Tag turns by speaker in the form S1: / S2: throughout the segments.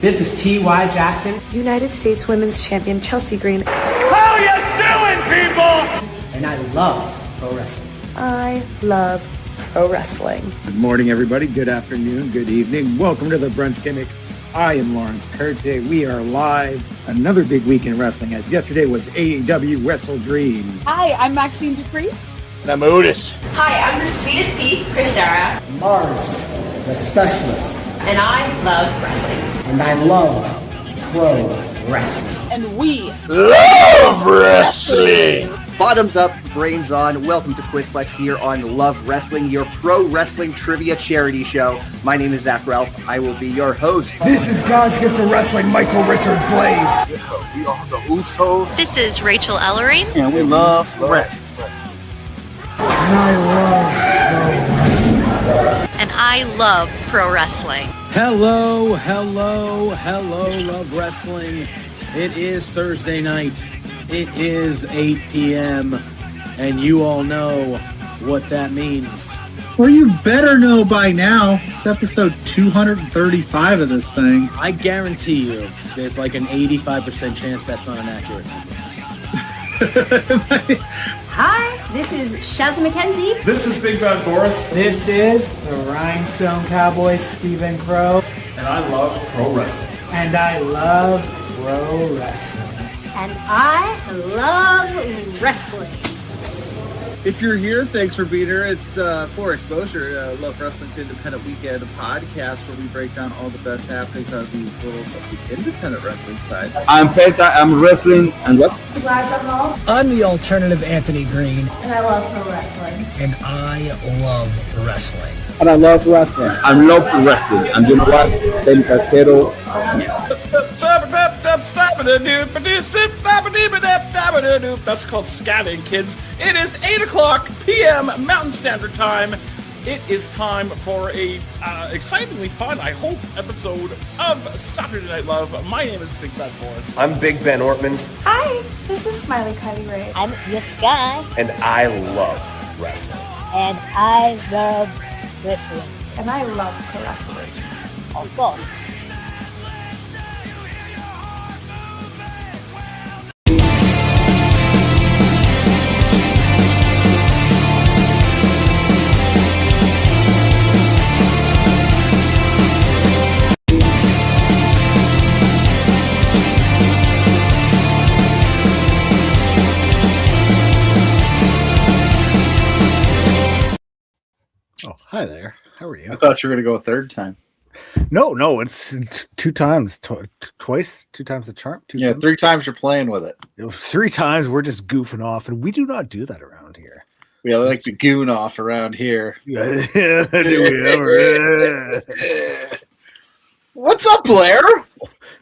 S1: This is T.Y. Jackson.
S2: United States Women's Champion Chelsea Green.
S3: How you doing, people?
S1: And I love pro wrestling.
S2: I love pro wrestling.
S4: Good morning, everybody. Good afternoon. Good evening. Welcome to the Brunch Gimmick. I am Lawrence Kurtze. We are live. Another big week in wrestling, as yesterday was AEW Wrestle Dream.
S5: Hi, I'm Maxine Dupree.
S4: And I'm Otis.
S6: Hi, I'm the sweetest pea, Christara.
S1: Mars, the specialist.
S6: And I love wrestling.
S1: And I love pro wrestling.
S5: And we
S4: Love wrestling!
S7: Bottoms up, brains on. Welcome to Quizplex here on Love Wrestling, your pro wrestling trivia charity show. My name is Zach Ralph. I will be your host.
S8: This is God's gift to wrestling, Michael Richard Blaze.
S4: We are the Usos.
S9: This is Rachel Ellering.
S4: And we love wrestling.
S8: And I love pro wrestling.
S9: And I love pro wrestling.
S10: Hello, Love Wrestling. It is Thursday night. It is 8 p.m. And you all know what that means.
S11: Well, you better know by now. It's episode 235 of this thing.
S10: I guarantee you there's like an 85% chance that's not an accurate number.
S12: Hi, this is Shaz McKenzie.
S8: This is Big Bad Boris.
S1: This is the Rhinestone Cowboy, Stephen Crowe.
S8: And I love pro wrestling.
S1: And I love pro wrestling.
S12: And I love wrestling.
S11: If you're here, thanks for being here. It's For Exposure, Love Wrestling's independent weekend podcast where we break down all the best happenings on the world of the independent wrestling side.
S4: I'm Penta. I'm wrestling. And what?
S1: I'm the alternative Anthony Green.
S12: And I love pro wrestling.
S1: And I love wrestling.
S4: And I love wrestling. I love wrestling. And you know what? Penta Zero.
S3: That's called scatting, kids. It is 8 o'clock p.m. Mountain Standard Time. It is time for a excitingly fun, I hope, episode of Saturday Night Love. My name is Big Bad Boris.
S13: I'm Big Ben Ortmans.
S12: Hi, this is Smiley Kylie Ray.
S9: I'm Sky.
S13: And I love wrestling.
S9: And I love wrestling.
S12: And I love pro wrestling.
S9: Of course.
S11: Oh, hi there. How are you?
S4: I thought you were going to go a third time.
S11: No, it's two times. Twice, two times the charm.
S4: Yeah, 3 times you're playing with it.
S11: 3 times we're just goofing off, and we do not do that around here.
S4: We like to goon off around here.
S11: Yeah,
S4: What's up, Blair?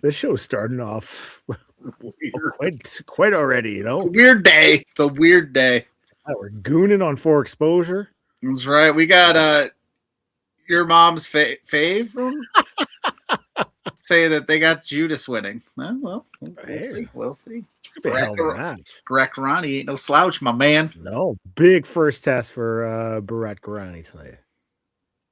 S11: this show's starting off quite already, you know?
S4: It's a weird day. It's a weird day.
S11: We're gooning on For Exposure.
S4: That's right. We got your mom's fave say that they got Judas winning. Well, we'll see. Gorani ain't no slouch, my man.
S11: No, big first test for Berat Gorani tonight.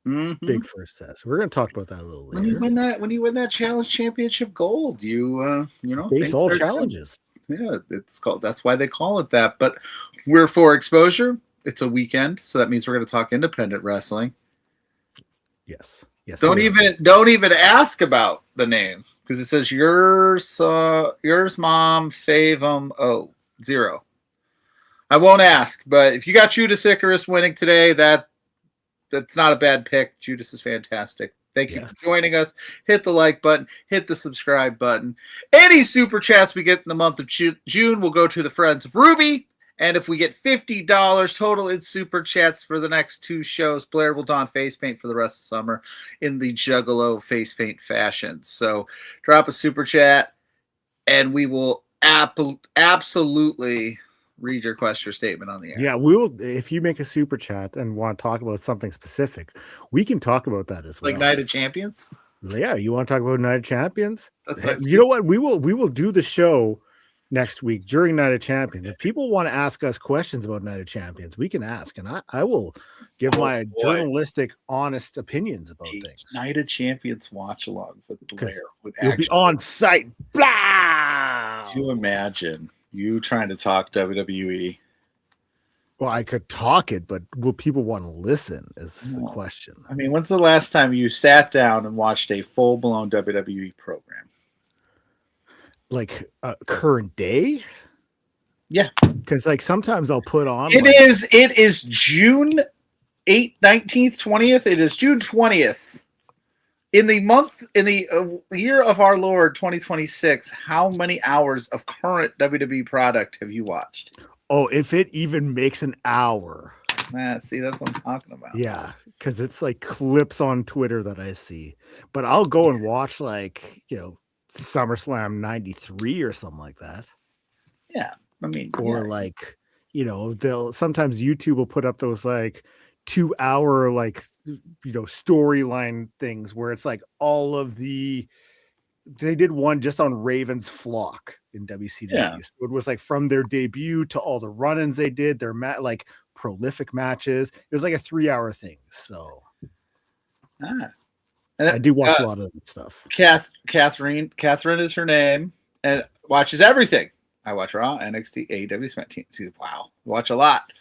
S4: Mm-hmm.
S11: Big first test. We're going to talk about that a little later.
S4: When you win that challenge championship gold, you
S11: face all challenges.
S4: Yeah, it's called. That's why they call it that. But we're For Exposure. It's a weekend, so that means we're going to talk independent wrestling.
S11: Yes.
S4: Don't even ask about the name because it says yours mom fave 0. I won't ask, but if you got Judas Icarus winning today, that's not a bad pick. Judas is fantastic. Thank you for joining us. Hit the like button. Hit the subscribe button. Any super chats we get in the month of June will go to the Friends of Ruby. And if we get $50 total in super chats for the next 2 shows, Blair will don face paint for the rest of summer in the Juggalo face paint fashion. So drop a super chat, and we will absolutely read your question or statement on the air.
S11: Yeah, we will. If you make a super chat and want to talk about something specific, we can talk about that as well.
S4: Like Night of Champions?
S11: Yeah, you want to talk about Night of Champions?
S4: That's
S11: you know what? We will do the show
S14: next week during Night of Champions. If people want to ask us questions about Night of Champions, we can ask, and I will give my journalistic, honest opinions about things.
S4: Night of Champions watch along with Blair.
S14: You'll be on site. Blah!
S4: Could you imagine you trying to talk WWE?
S14: Well, I could talk it, but will people want to listen is the question.
S4: I mean, when's the last time you sat down and watched a full-blown WWE program?
S14: Like current day?
S4: Yeah.
S14: Because like sometimes I'll put on
S4: it is June 8th, 19th, 20th. It is June 20th. In the year of our Lord 2026, how many hours of current WWE product have you watched?
S14: Oh, if it even makes an hour.
S4: See, that's what I'm talking about.
S14: Yeah, because it's like clips on Twitter that I see. But I'll go and watch like, SummerSlam 93 or something like that.
S4: Yeah. I mean,
S14: or like, they'll sometimes YouTube will put up those like 2 hour like storyline things where it's like all of they did one just on Raven's flock in WCW.
S4: Yeah.
S14: So it was like from their debut to all the run-ins they did, their like prolific matches. It was like a 3 hour thing. So I do watch a lot of that stuff.
S4: Catherine is her name and watches everything. I watch Raw, NXT, AEW, SmackDown. Wow, watch a lot.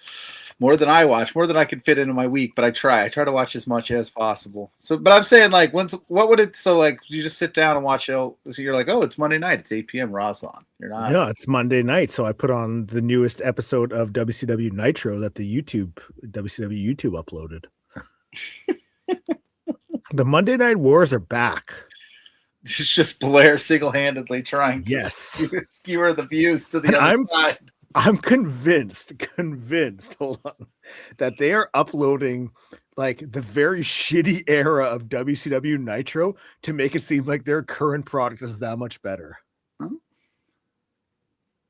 S4: More than I watch, more than I can fit into my week, but I try to watch as much as possible. So, but I'm saying like, what would it? So like, you just sit down and watch it. So you're like, oh, it's Monday night. It's 8 p.m. Raw's on. You're not.
S14: Yeah, it's Monday night. So I put on the newest episode of WCW Nitro that the WCW YouTube uploaded. The Monday Night Wars are back.
S4: It's just Blair single-handedly trying to skewer the views to the other side.
S14: I'm convinced, hold on, that they are uploading like the very shitty era of WCW Nitro to make it seem like their current product is that much better.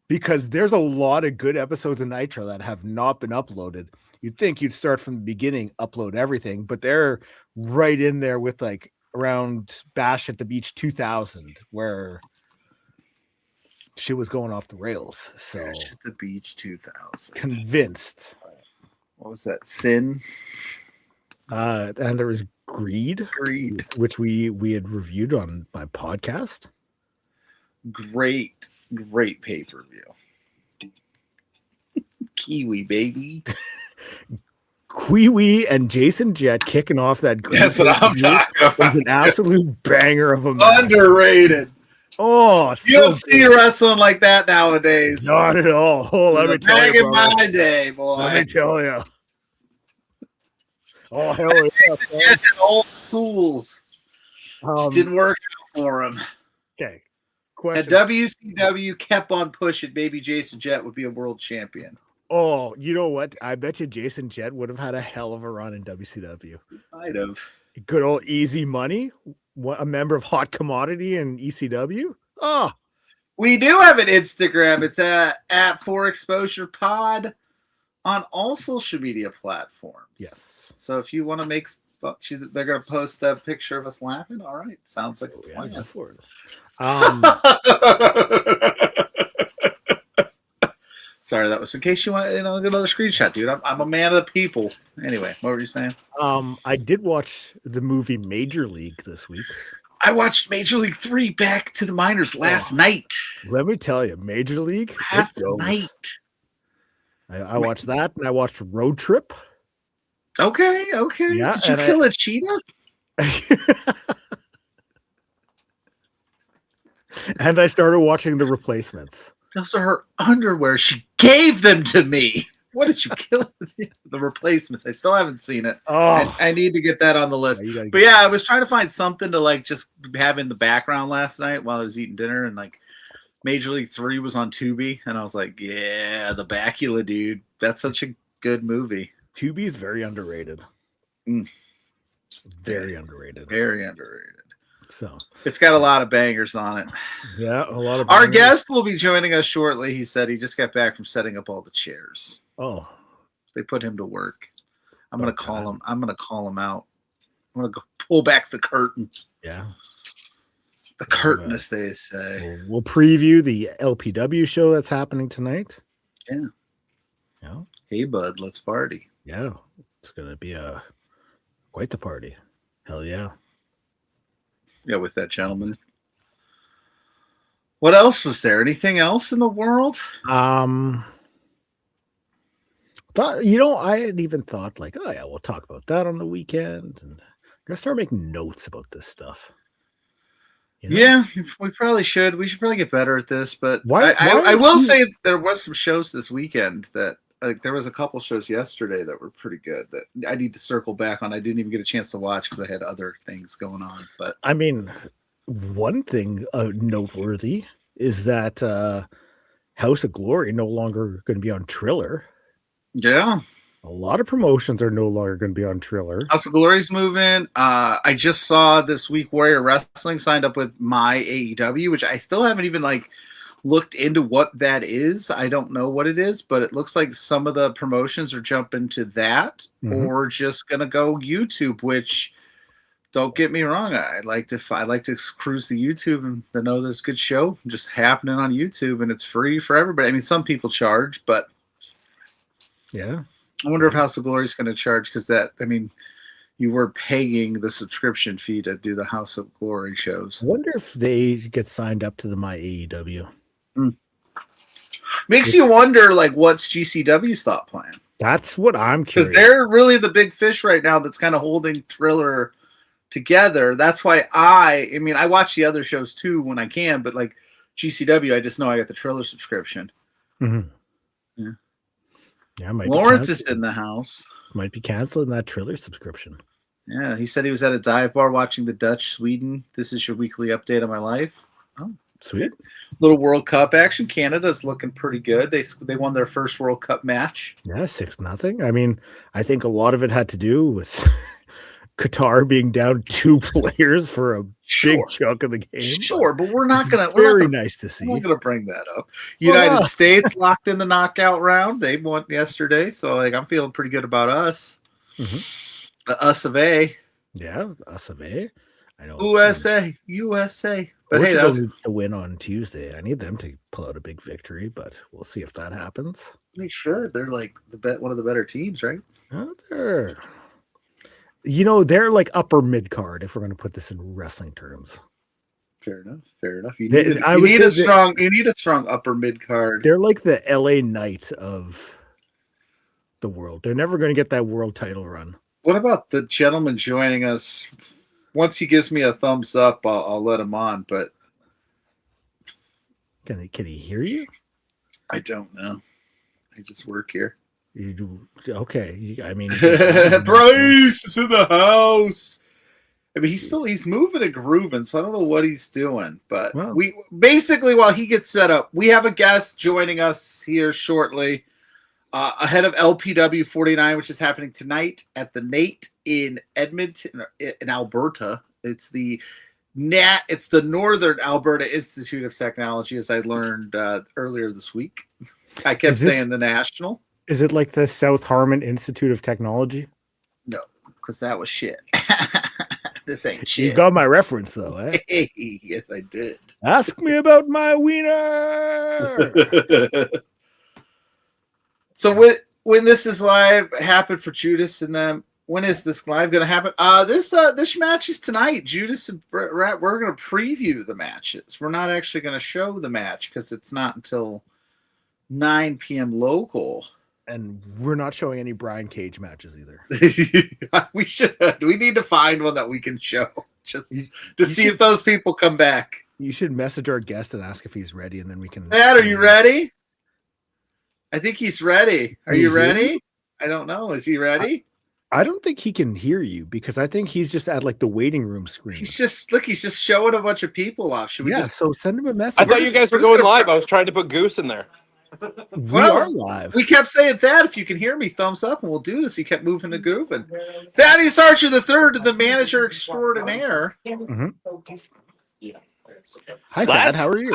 S14: Because there's a lot of good episodes of Nitro that have not been uploaded. You'd think you'd start from the beginning, upload everything, but they're right in there with like around Bash at the Beach 2000, where shit was going off the rails. So
S4: Bash at the Beach 2000.
S14: Convinced.
S4: What was that? Sin?
S14: And there was Greed, which we had reviewed on my podcast.
S4: Great pay-per-view. Kiwi, baby.
S14: Kiwi and Jason Jett kicking off that.
S4: That's what I'm talking about.
S14: Was an absolute banger of a match.
S4: Underrated.
S14: Oh,
S4: you don't see wrestling like that nowadays.
S14: Not at all. Oh, let me tell you.
S4: Back in my day, boy.
S14: Let me tell you. Oh, hell yeah.
S4: Old schools. Just didn't work out for him.
S14: Okay.
S4: And WCW kept on pushing. Maybe Jason Jett would be a world champion.
S14: Oh, you know what? I bet you Jason Jett would have had a hell of a run in WCW.
S4: Might have.
S14: Good old Easy Money, a member of Hot Commodity and ECW. Oh,
S4: we do have an Instagram. It's at For Exposure Pod on all social media platforms.
S14: Yes.
S4: So if you want to make, they're going to post a picture of us laughing. All right, sounds like a plan.
S14: Yeah, for it.
S4: Sorry, that was in case you want get another screenshot, dude. I'm a man of the people. Anyway, what were you saying?
S14: I did watch the movie Major League this week.
S4: I watched Major League 3 Back to the Minors last night.
S14: Let me tell you, Major League
S4: last night.
S14: I watched that, and I watched Road Trip.
S4: Okay.
S14: Yeah,
S4: did you kill a cheetah?
S14: And I started watching The Replacements.
S4: Those are her underwear. She gave them to me. What did you kill? The Replacements. I still haven't seen it.
S14: Oh,
S4: I need to get that on the list. But yeah, I was trying to find something to like just have in the background last night while I was eating dinner, and like Major League 3 was on Tubi, and I was like, yeah, the Bacula, dude. That's such a good movie.
S14: Tubi is very underrated. Very underrated.
S4: Very underrated.
S14: So
S4: it's got a lot of bangers on it.
S14: Yeah, a lot of bangers.
S4: Our guest will be joining us shortly. He said he just got back from setting up all the chairs.
S14: Oh.
S4: They put him to work. I'm gonna call him. I'm gonna call him out. I'm gonna go pull back the curtain.
S14: Yeah.
S4: The curtain, as they say.
S14: We'll preview the LPW show that's happening tonight.
S4: Yeah.
S14: Yeah.
S4: Hey, bud, let's party.
S14: Yeah. It's going to be quite the party. Hell yeah.
S4: Yeah, with that gentleman. What else was there? Anything else in the world?
S14: I had even thought like, oh yeah, we'll talk about that on the weekend, and I'm gonna start making notes about this stuff. You know?
S4: Yeah, we probably should. We should probably get better at this. But I will say there was some shows this weekend that there was a couple shows yesterday that were pretty good that I need to circle back on. I didn't even get a chance to watch because I had other things going on. But
S14: I mean, one thing noteworthy is that House of Glory no longer going to be on Triller.
S4: Yeah.
S14: A lot of promotions are no longer going to be on Triller.
S4: House of Glory's moving. I just saw this week Warrior Wrestling signed up with my AEW, which I still haven't even looked into what that is. I don't know what it is, but it looks like some of the promotions are jumping to that or just going to go YouTube, which don't get me wrong. I like to cruise the YouTube and to know there's a good show just happening on YouTube and it's free for everybody. I mean, some people charge, but
S14: yeah.
S4: I wonder if House of Glory is going to charge because you were paying the subscription fee to do the House of Glory shows.
S14: I wonder if they get signed up to the My AEW.
S4: Makes you wonder, what's GCW's thought plan?
S14: That's what I'm curious.
S4: Because they're really the big fish right now that's kind of holding Triller together. That's why I watch the other shows too when I can, but GCW, I just know I got the Triller subscription.
S14: Mm-hmm.
S4: Yeah.
S14: Yeah,
S4: Lawrence is in the house.
S14: Might be canceling that Triller subscription.
S4: Yeah, he said he was at a dive bar watching the Dutch Sweden. This is your weekly update on my life. Oh,
S14: sweet.
S4: Little World Cup action. Canada's looking pretty good. They won their first World Cup match.
S14: Yeah, 6-0. I mean, I think a lot of it had to do with Qatar being down 2 players for a big chunk of the game.
S4: Sure, but we're not going to.
S14: Very nice to see.
S4: I'm not going to bring that up. United States locked in the knockout round. They won yesterday, so I'm feeling pretty good about us. The us of A.
S14: Yeah, us of A. I know.
S4: USA. But
S14: Portugal needs to win on Tuesday. I need them to pull out a big victory, but we'll see if that happens.
S4: They should. They're one of the better teams, right?
S14: They're upper mid card if we're going to put this in wrestling terms.
S4: Fair enough. You need a strong upper mid card.
S14: They're like the LA Knights of the world. They're never going to get that world title run.
S4: What about the gentleman joining us? Once he gives me a thumbs up, I'll let him on. But
S14: can he hear you?
S4: I don't know. I just work here.
S14: You do okay.
S4: Bryce is in the house. He's moving and grooving, so I don't know what he's doing. But we basically, while he gets set up, we have a guest joining us here shortly. Ahead of LPW 49, which is happening tonight at the Nate in Edmonton, in Alberta. It's the Northern Alberta Institute of Technology, as I learned earlier this week. I kept saying the National.
S14: Is it like the South Harmon Institute of Technology?
S4: No, because that was shit. This ain't shit.
S14: You got my reference, though, eh?
S4: Yes, I did.
S14: Ask me about my wiener.
S4: So when this is live, happened for Judas and them. When is this live going to happen? This match is tonight. Judas and Berat. We're going to preview the matches. We're not actually going to show the match because it's not until 9 p.m. local.
S14: And we're not showing any Brian Cage matches either.
S4: We should. We need to find one that we can show just to see if those people come back.
S14: You should message our guest and ask if he's ready, and then we can.
S4: Dad, are you ready? I think he's ready. Are you ready? I don't know. Is he ready?
S14: I don't think he can hear you because I think he's just at the waiting room screen.
S4: He's just showing a bunch of people off. Should we
S14: so send him a message.
S15: I thought you guys were going live. I was trying to put Goose in there.
S14: We are live.
S4: We kept saying that if you can hear me, thumbs up, and we'll do this. He kept moving and grooving. Thaddeus Archer III, the manager extraordinaire.
S14: Mm-hmm. Hi, Thad. How are you?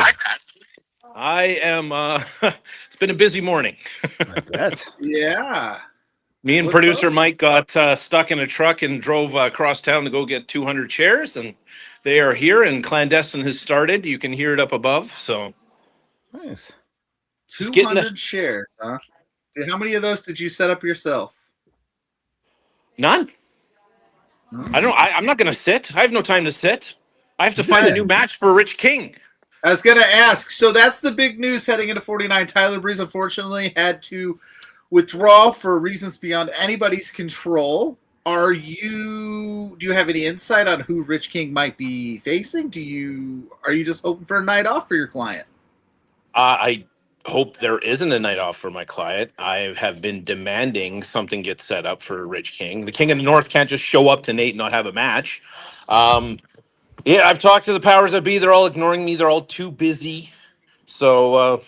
S15: I am. It's been a busy morning.
S14: I bet.
S4: Yeah.
S15: Me and producer Mike got stuck in a truck and drove across town to go get 200 chairs, and They are here, and Clandestine has started. You can hear it up above. So
S14: nice.
S4: 200 shares, huh? How many of those did you set up yourself?
S15: None. I'm not going to sit. I have no time to sit. I have to find a new match for Rich King.
S4: I was going to ask. So that's the big news heading into 49. Tyler Breeze, unfortunately, had to withdraw for reasons beyond anybody's control. Do you have any insight on who Rich King might be facing? Are you just hoping for a night off for your client?
S15: I hope there isn't a night off for my client. I have been demanding something gets set up for Rich King. The King of the North can't just show up to Nate and not have a match. Yeah, I've talked to the powers that be. They're all ignoring me. They're all too busy. So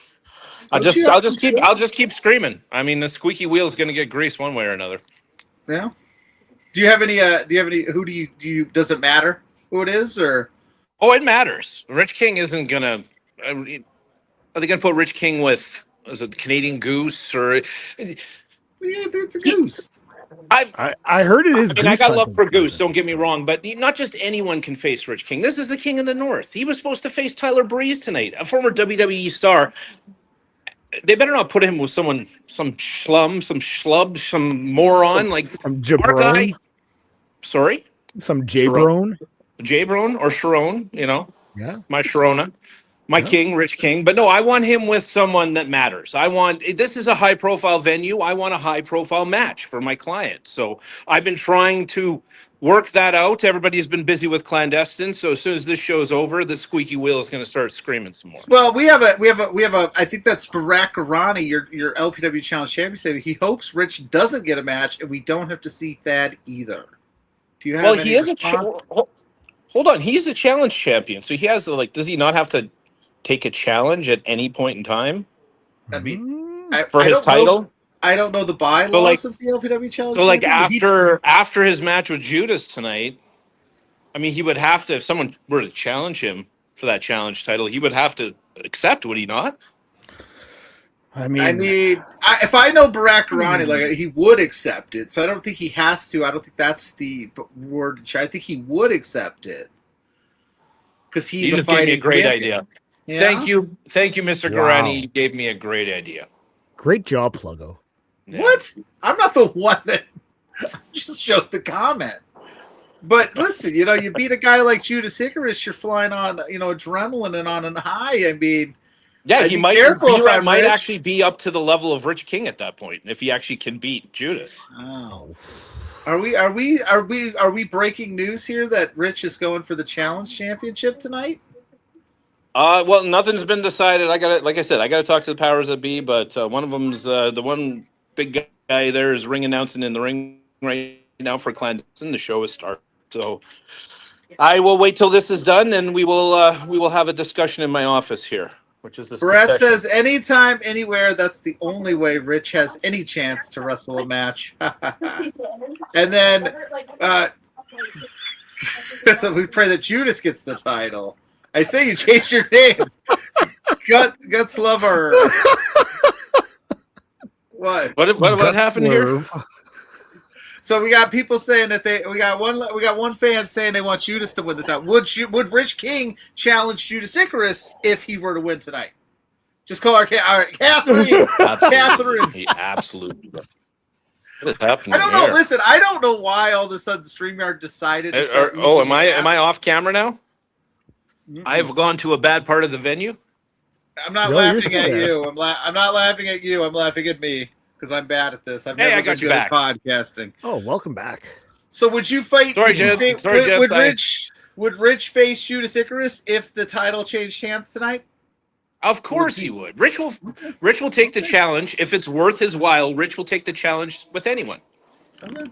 S15: I'll just keep screaming. I mean, the squeaky wheel is going to get greased one way or another.
S4: Yeah. Do you have any? Who do you? Does it matter who it is, or?
S15: Oh, it matters. Rich King isn't gonna. Are they gonna put Rich King with? Is it Canadian Goose or?
S4: Yeah, it's a Goose.
S14: I heard it is.
S15: I got love for Goose. Don't get me wrong, but not just anyone can face Rich King. This is the King of the North. He was supposed to face Tyler Breeze tonight, a former WWE star. They better not put him with some schlub, some moron like
S14: some jabron.
S15: Sorry,
S14: some jabron,
S15: or Sharon.
S14: Yeah,
S15: my Sharona, my King, Rich King. But no, I want him with someone that matters. This is a high profile venue. I want a high profile match for my client. So I've been trying to work that out. Everybody's been busy with Clandestine. So as soon as this show's over, the squeaky wheel is going to start screaming some more.
S4: Well, we have a. I think that's Berat Gorani, your LPW Challenge champion. Said he hopes Rich doesn't get a match, and we don't have to see Thad either. Do you have any response?
S15: Hold on, he's the challenge champion, so he has does he not have to take a challenge at any point in time?
S4: I mean,
S15: for his title.
S4: I don't know the bylaws of the LPW Challenge.
S15: So after his match with Judas tonight, I mean, he would have to, if someone were to challenge him for that challenge title, he would have to accept, would he not?
S4: I mean, if I know Berat Gorani, he would accept it. So I don't think he has to. I don't think that's the word. I think he would accept it because he's a fighting.
S15: Gave me a great
S4: champion.
S15: idea. Yeah? Thank you, Mr. Gorani. You gave me a great idea.
S14: Great job, Pluggo.
S4: Yeah. What? I'm not the one that just showed the comment. But listen, you beat a guy like Judas Icarus, you're flying on, adrenaline and on a high. I mean,
S15: yeah, he might actually be up to the level of Rich King at that point if he actually can beat Judas.
S4: Oh. Are we breaking news here that Rich is going for the challenge championship tonight?
S15: Well, nothing's been decided. I got to talk to the powers that be, but one of them's the one big guy there is ring announcing in the ring right now for Clandestine. The show is started, so I will wait till this is done, and we will have a discussion in my office here, which is this.
S4: Berat says anytime, anywhere. That's the only way Rich has any chance to wrestle a match. And then so we pray that Judas gets the title. I say you change your name. Guts Lover.
S15: What happened here?
S4: So we got people saying that we got one fan saying they want Judas to win the title. Would Rich King challenge Judas Icarus if he were to win tonight? Just call her Catherine. Catherine.
S15: He absolutely. What is happening?
S4: I don't know. Listen, I don't know why all of a sudden StreamYard decided.
S15: Am I off camera now? Mm-hmm. I've gone to a bad part of the venue.
S4: I'm not laughing at you. I'm not laughing at you. I'm laughing at me because I'm bad at this. I've never been good at podcasting.
S14: Oh, welcome back.
S4: So would you fight? Would Rich face Judas Icarus if the title changed hands tonight?
S15: Of course he would. Rich will take the challenge if it's worth his while. Rich will take the challenge with anyone.
S4: Okay.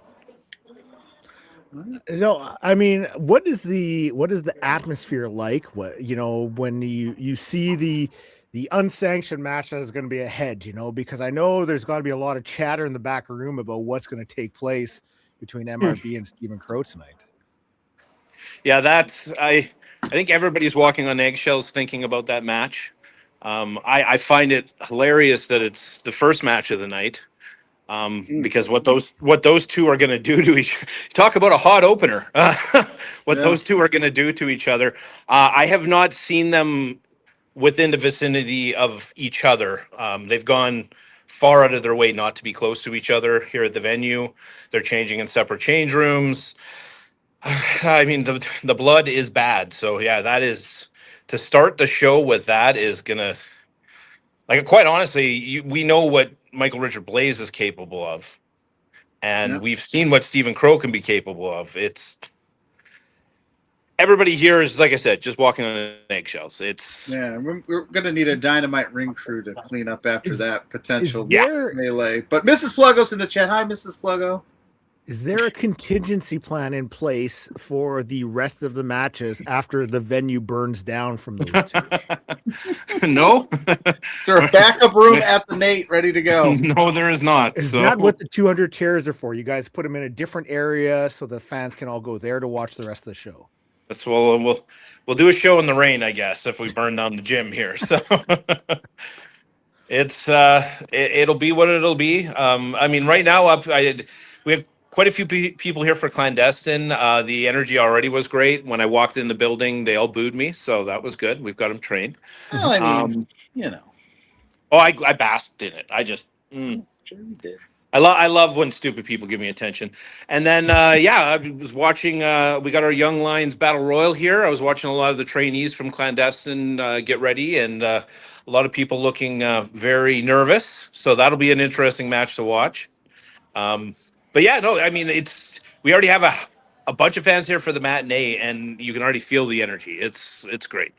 S14: No, I mean, what is the atmosphere like? What when you see the unsanctioned match that is going to be ahead, because I know there's going to be a lot of chatter in the back room about what's going to take place between MRB and Stephen Crowe tonight.
S15: Yeah, I think everybody's walking on eggshells thinking about that match. I find it hilarious that it's the first match of the night. because what those two are going to do to each talk about a hot opener. Those two are going to do to each other. I have not seen them within the vicinity of each other. They've gone far out of their way not to be close to each other here at the venue. They're changing in separate change rooms. I mean, the blood is bad. So yeah, that is to start the show with. That is gonna, like, quite honestly, we know what Michael Richard Blaze is capable of, and we've seen what Stephen Crowe can be capable of. It's everybody here is, like I said, just walking on eggshells.
S4: We're gonna need a dynamite ring crew to clean up after that potential melee. But Mrs. Pluggo's in the chat. Hi, Mrs. Pluggo.
S14: Is there a contingency plan in place for the rest of the matches after the venue burns down from those two?
S15: No.
S4: Is there a backup room at the Nate ready to go?
S15: No, there is not.
S14: Is that what the 200 chairs are for? You guys put them in a different area so the fans can all go there to watch the rest of the show.
S15: That's we'll do a show in the rain, I guess, if we burn down the gym here. So it'll be what it'll be. I mean, right now we have quite a few people here for Clandestine. The energy already was great. When I walked in the building, they all booed me, so that was good. We've got them trained.
S4: Well, I mean,
S15: Oh, I basked in it. I just
S4: sure you did.
S15: I love when stupid people give me attention. And then I was watching. We got our Young Lions Battle Royal here. I was watching a lot of the trainees from Clandestine get ready, and a lot of people looking very nervous. So that'll be an interesting match to watch. But yeah, no, I mean, we already have a bunch of fans here for the matinee, and you can already feel the energy. It's great.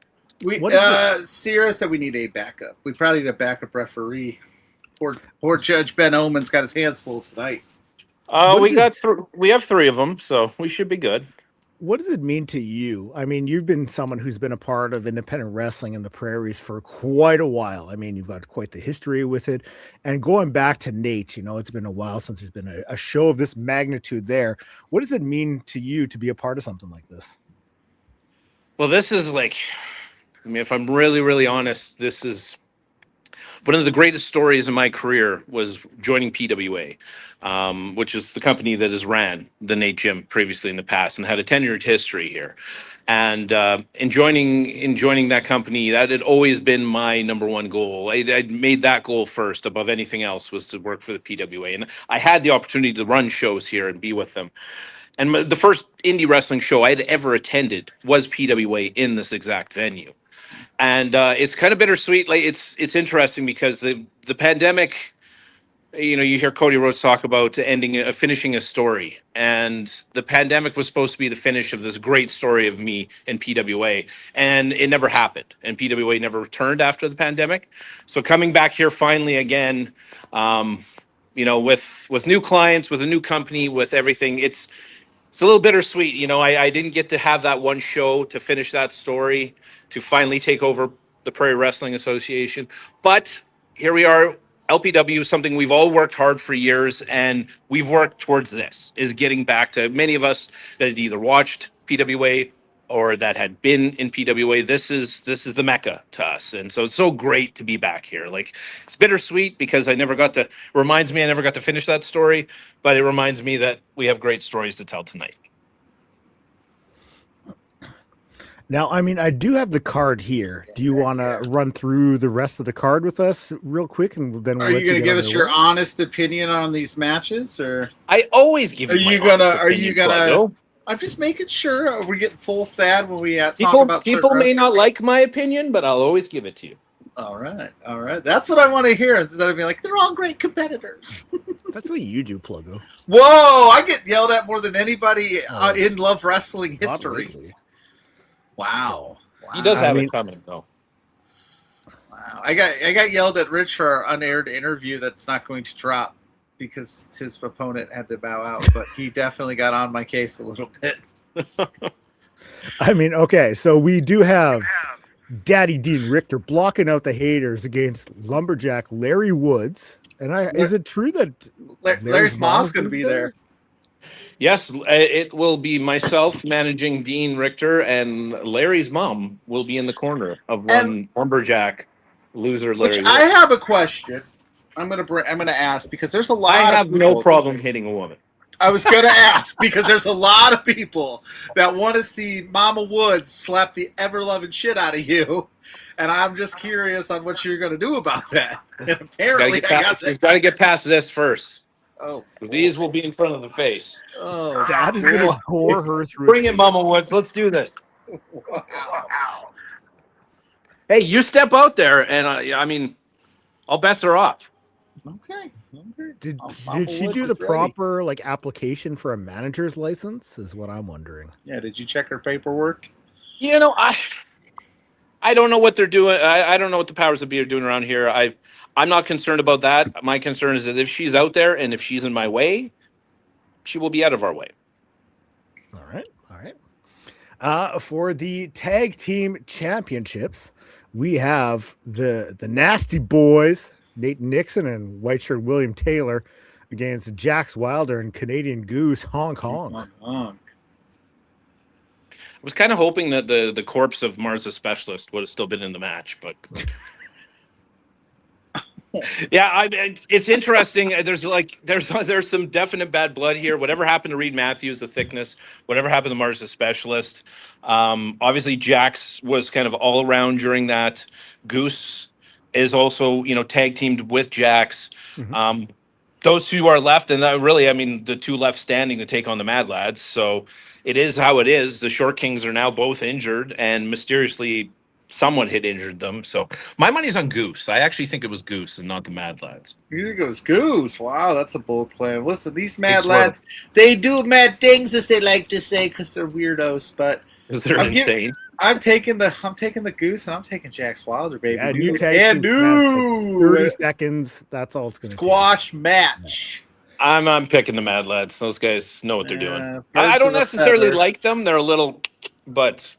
S4: Sierra said we need a backup. We probably need a backup referee. Poor Judge Ben Oman's got his hands full tonight.
S15: We have three of them, so we should be good.
S14: What does it mean to you? I mean, you've been someone who's been a part of independent wrestling in the prairies for quite a while. I mean, you've got quite the history with it. And going back to Nate, it's been a while since there's been a show of this magnitude there. What does it mean to you to be a part of something like this?
S15: Well, this is if I'm really, really honest, this is one of the greatest stories in my career was joining PWA, which is the company that has ran the Nate Gym previously in the past and had a tenured history here. And in joining that company, that had always been my number one goal. I'd made that goal first above anything else, was to work for the PWA. And I had the opportunity to run shows here and be with them. And the first indie wrestling show I had ever attended was PWA in this exact venue. And it's kind of bittersweet. Like it's interesting because the pandemic, you hear Cody Rhodes talk about finishing a story, and the pandemic was supposed to be the finish of this great story of me in PWA, and it never happened. And PWA never returned after the pandemic. So coming back here finally again, with new clients, with a new company, with everything, it's a little bittersweet. I didn't get to have that one show to finish that story, to finally take over the Prairie Wrestling Association. But here we are, LPW, something we've all worked hard for years, and we've worked towards this, is getting back to many of us that had either watched PWA or that had been in PWA. This is the Mecca to us. And so it's so great to be back here. Like, it's bittersweet because reminds me I never got to finish that story, but it reminds me that we have great stories to tell tonight.
S14: Now, I mean, I do have the card here. Do you want to run through the rest of the card with us real quick, and then
S4: are you going to give us your honest opinion on these matches, or
S15: I always give you?
S4: Are you gonna? I'm just making sure. Are we getting full sad when we talk about
S15: people may not like my opinion, but I'll always give it to you.
S4: All right. That's what I want to hear. Instead of being like, they're all great competitors.
S14: That's what you do, Pluggo.
S4: Whoa! I get yelled at more than anybody in Love Wrestling history. Wow.
S15: He does have it coming, though.
S4: Wow. I got yelled at Rich for our unaired interview that's not going to drop because his opponent had to bow out, but he definitely got on my case a little bit.
S14: I mean, okay, so we do have Daddy Dean Richter blocking out the haters against Lumberjack Larry Woods. And is it true that
S4: Larry's mom's going to be there?
S15: Yes, it will be myself managing Dean Richter, and Larry's mom will be in the corner of one Lumberjack loser. Larry.
S4: I have a question. I'm gonna ask because there's a lot.
S15: I have
S4: of people,
S15: no problem hitting a woman.
S4: I was gonna ask because there's a lot of people that want to see Mama Woods slap the ever loving shit out of you, and I'm just curious on what you're gonna do about that. And apparently,
S15: He's got to get past this first.
S4: Oh,
S15: these will be in front of the face.
S4: Oh,
S14: that is gonna gore her through.
S15: Bring it, Mama Woods. Let's do this.
S4: Wow.
S15: Hey, you step out there, and I mean, all bets are off.
S4: Okay.
S14: Did
S4: Mama
S14: she
S4: Woods
S14: do
S4: is
S14: the
S4: ready.
S14: proper like application for a manager's license? Is what I'm wondering.
S4: Yeah, did you check her paperwork?
S15: You know, I don't know what they're doing. I don't know what the powers that be are doing around here. I'm not concerned about that. My concern is that if she's out there and if she's in my way, she will be out of our way.
S14: All right. For the tag team championships, we have the Nasty Boys, Nate Nixon and white shirt William Taylor, against Jax Wilder and Canadian Goose Hong Kong.
S15: I was kind of hoping that the corpse of Mars the Specialist would have still been in the match, but yeah, it's interesting. There's some definite bad blood here. Whatever happened to Reed Matthews, the thickness, whatever happened to Mars the Specialist. Obviously, Jax was kind of all around during that. Goose is also, tag teamed with Jax.
S14: Mm-hmm.
S15: Those two are left, and really, I mean, the two left standing to take on the Mad Lads. So it is how it is. The Short Kings are now both injured, and mysteriously, someone had injured them. So my money's on Goose. I actually think it was Goose and not the Mad Lads.
S4: You think it was Goose? Wow, that's a bold claim. Listen, these Mad Lads, they do mad things, as they like to say, because they're weirdos. But
S15: they're insane.
S4: I'm taking the Goose, and I'm taking Jax Wilder, baby.
S14: Yeah,
S4: Dude.
S14: and 30
S4: Like
S14: seconds. That's all it's going to
S4: squash match.
S15: I'm picking the Mad Lads. Those guys know what they're doing.
S4: Birds
S15: I don't
S4: of a
S15: necessarily
S4: feather.
S15: like them. They're a little, but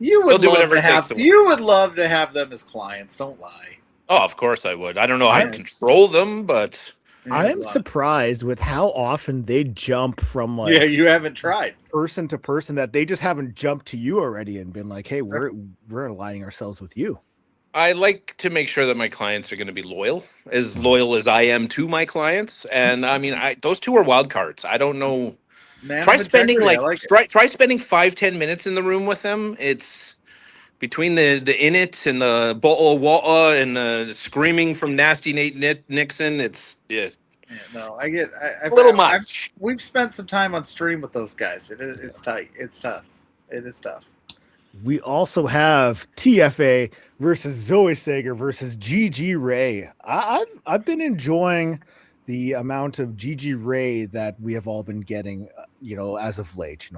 S4: You
S15: they'll
S4: would
S15: do
S4: love
S15: whatever
S4: to
S15: it takes
S4: have.
S15: to
S4: You would love to have them as clients. Don't lie.
S15: Oh, of course I would. I don't know how to control them, but
S14: I am surprised with how often they jump from like
S4: you haven't tried
S14: person to person that they just haven't jumped to you already and been like, hey, we're aligning ourselves with you.
S15: I like to make sure that my clients are going to be loyal as I am to my clients. And I mean, those two are wild cards. I don't know.
S4: Man
S15: Try
S4: of
S15: spending
S4: integrity,
S15: try spending 5-10 minutes in the room with them. It's between the in it and the wah and the screaming from Nasty Nate Nixon. It's
S4: No, I get
S15: a little much.
S4: We've spent some time on stream with those guys. It's tight. It's tough. It is tough.
S14: We also have TFA versus Zoe Sager versus Gigi Ray. I've been enjoying the amount of Gigi Ray that we have all been getting, as of late.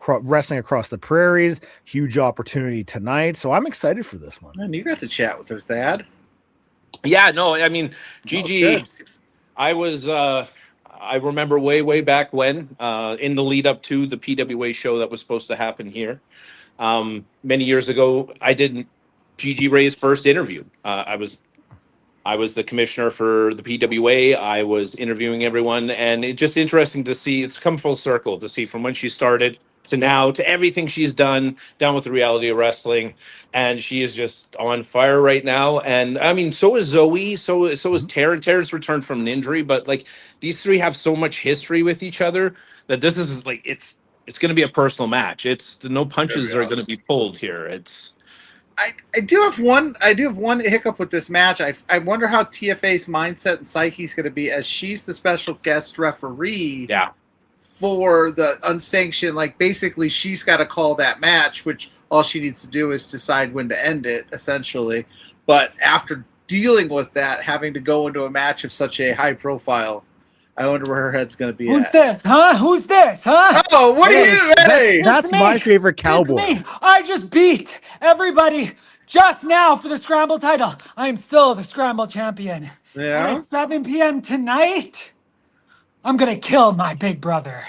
S14: Wrestling across the prairies, huge opportunity tonight. So I'm excited for this one.
S4: Man, you got to chat with her, Thad.
S15: Yeah, no, I mean, Gigi, I remember way back when, in the lead up to the PWA show that was supposed to happen here. Many years ago, I did Gigi Ray's first interview. I was the commissioner for the PWA. I was interviewing everyone, and it's just interesting to see. It's come full circle to see from when she started to now to everything she's done down with the reality of wrestling, and she is just on fire right now. And I mean, so is Zoe, so is Tara. Tara's returned from an injury, but like these three have so much history with each other that this is like it's going to be a personal match. It's no punches are going to be pulled here.
S4: I do have one hiccup with this match. I wonder how TFA's mindset and psyche is going to be as she's the special guest referee.
S15: Yeah.
S4: For the unsanctioned, like basically she's got to call that match, which all she needs to do is decide when to end it, essentially. But after dealing with that, having to go into a match of such a high profile, I wonder where her head's going to be.
S1: Who's this, huh? Who's this, huh?
S4: Oh, what are you? Hey,
S14: that's my favorite cowboy.
S1: It's me. I just beat everybody just now for the Scramble title. I'm still the Scramble champion.
S4: Yeah.
S1: And at 7 p.m. tonight, I'm gonna kill my big brother.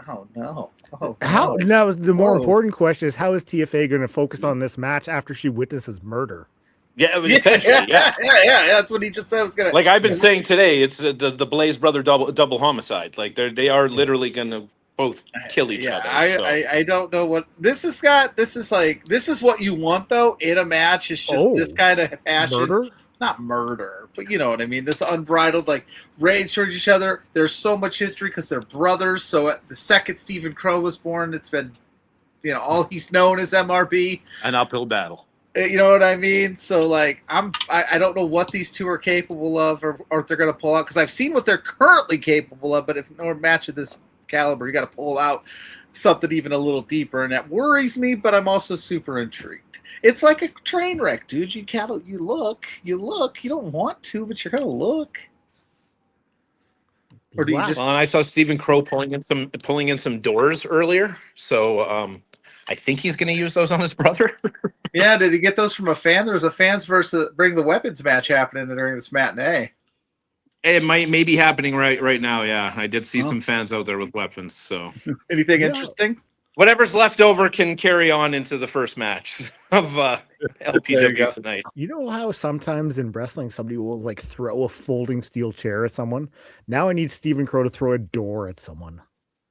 S4: Oh no. Oh,
S14: how? Now the more important question is how is TFA going to focus on this match after she witnesses murder?
S15: Yeah, essentially, yeah.
S4: That's what he just said was gonna.
S15: Like I've been saying today, it's the Blaze brother double homicide. Like they are literally gonna both kill each other.
S4: I don't know what this is, Scott. This is what you want though in a match. It's just this kind of passion.
S14: Murder?
S4: not murder, but you know what I mean. This unbridled like rage towards each other. There's so much history because they're brothers. So at the second Stephen Crowe was born, it's been, all he's known as MRB.
S15: An uphill battle.
S4: You know what I mean? So like I don't know what these two are capable of, or if they're going to pull out, because I've seen what they're currently capable of. But if no match of this caliber, you got to pull out something even a little deeper, and that worries me. But I'm also super intrigued. It's like a train wreck, dude. You look. You don't want to, but you're gonna look. Or do you just?
S15: Well, and I saw Stephen Crowe pulling in some doors earlier, so I think he's going to use those on his brother.
S4: Yeah, did he get those from a fan? There was a fans versus Bring the Weapons match happening during this matinee.
S15: It may be happening right now. Yeah, I did see some fans out there with weapons. So
S4: anything interesting?
S15: Whatever's left over can carry on into the first match of LPW tonight.
S14: You know how sometimes in wrestling somebody will like throw a folding steel chair at someone? Now I need Stephen Crowe to throw a door at someone.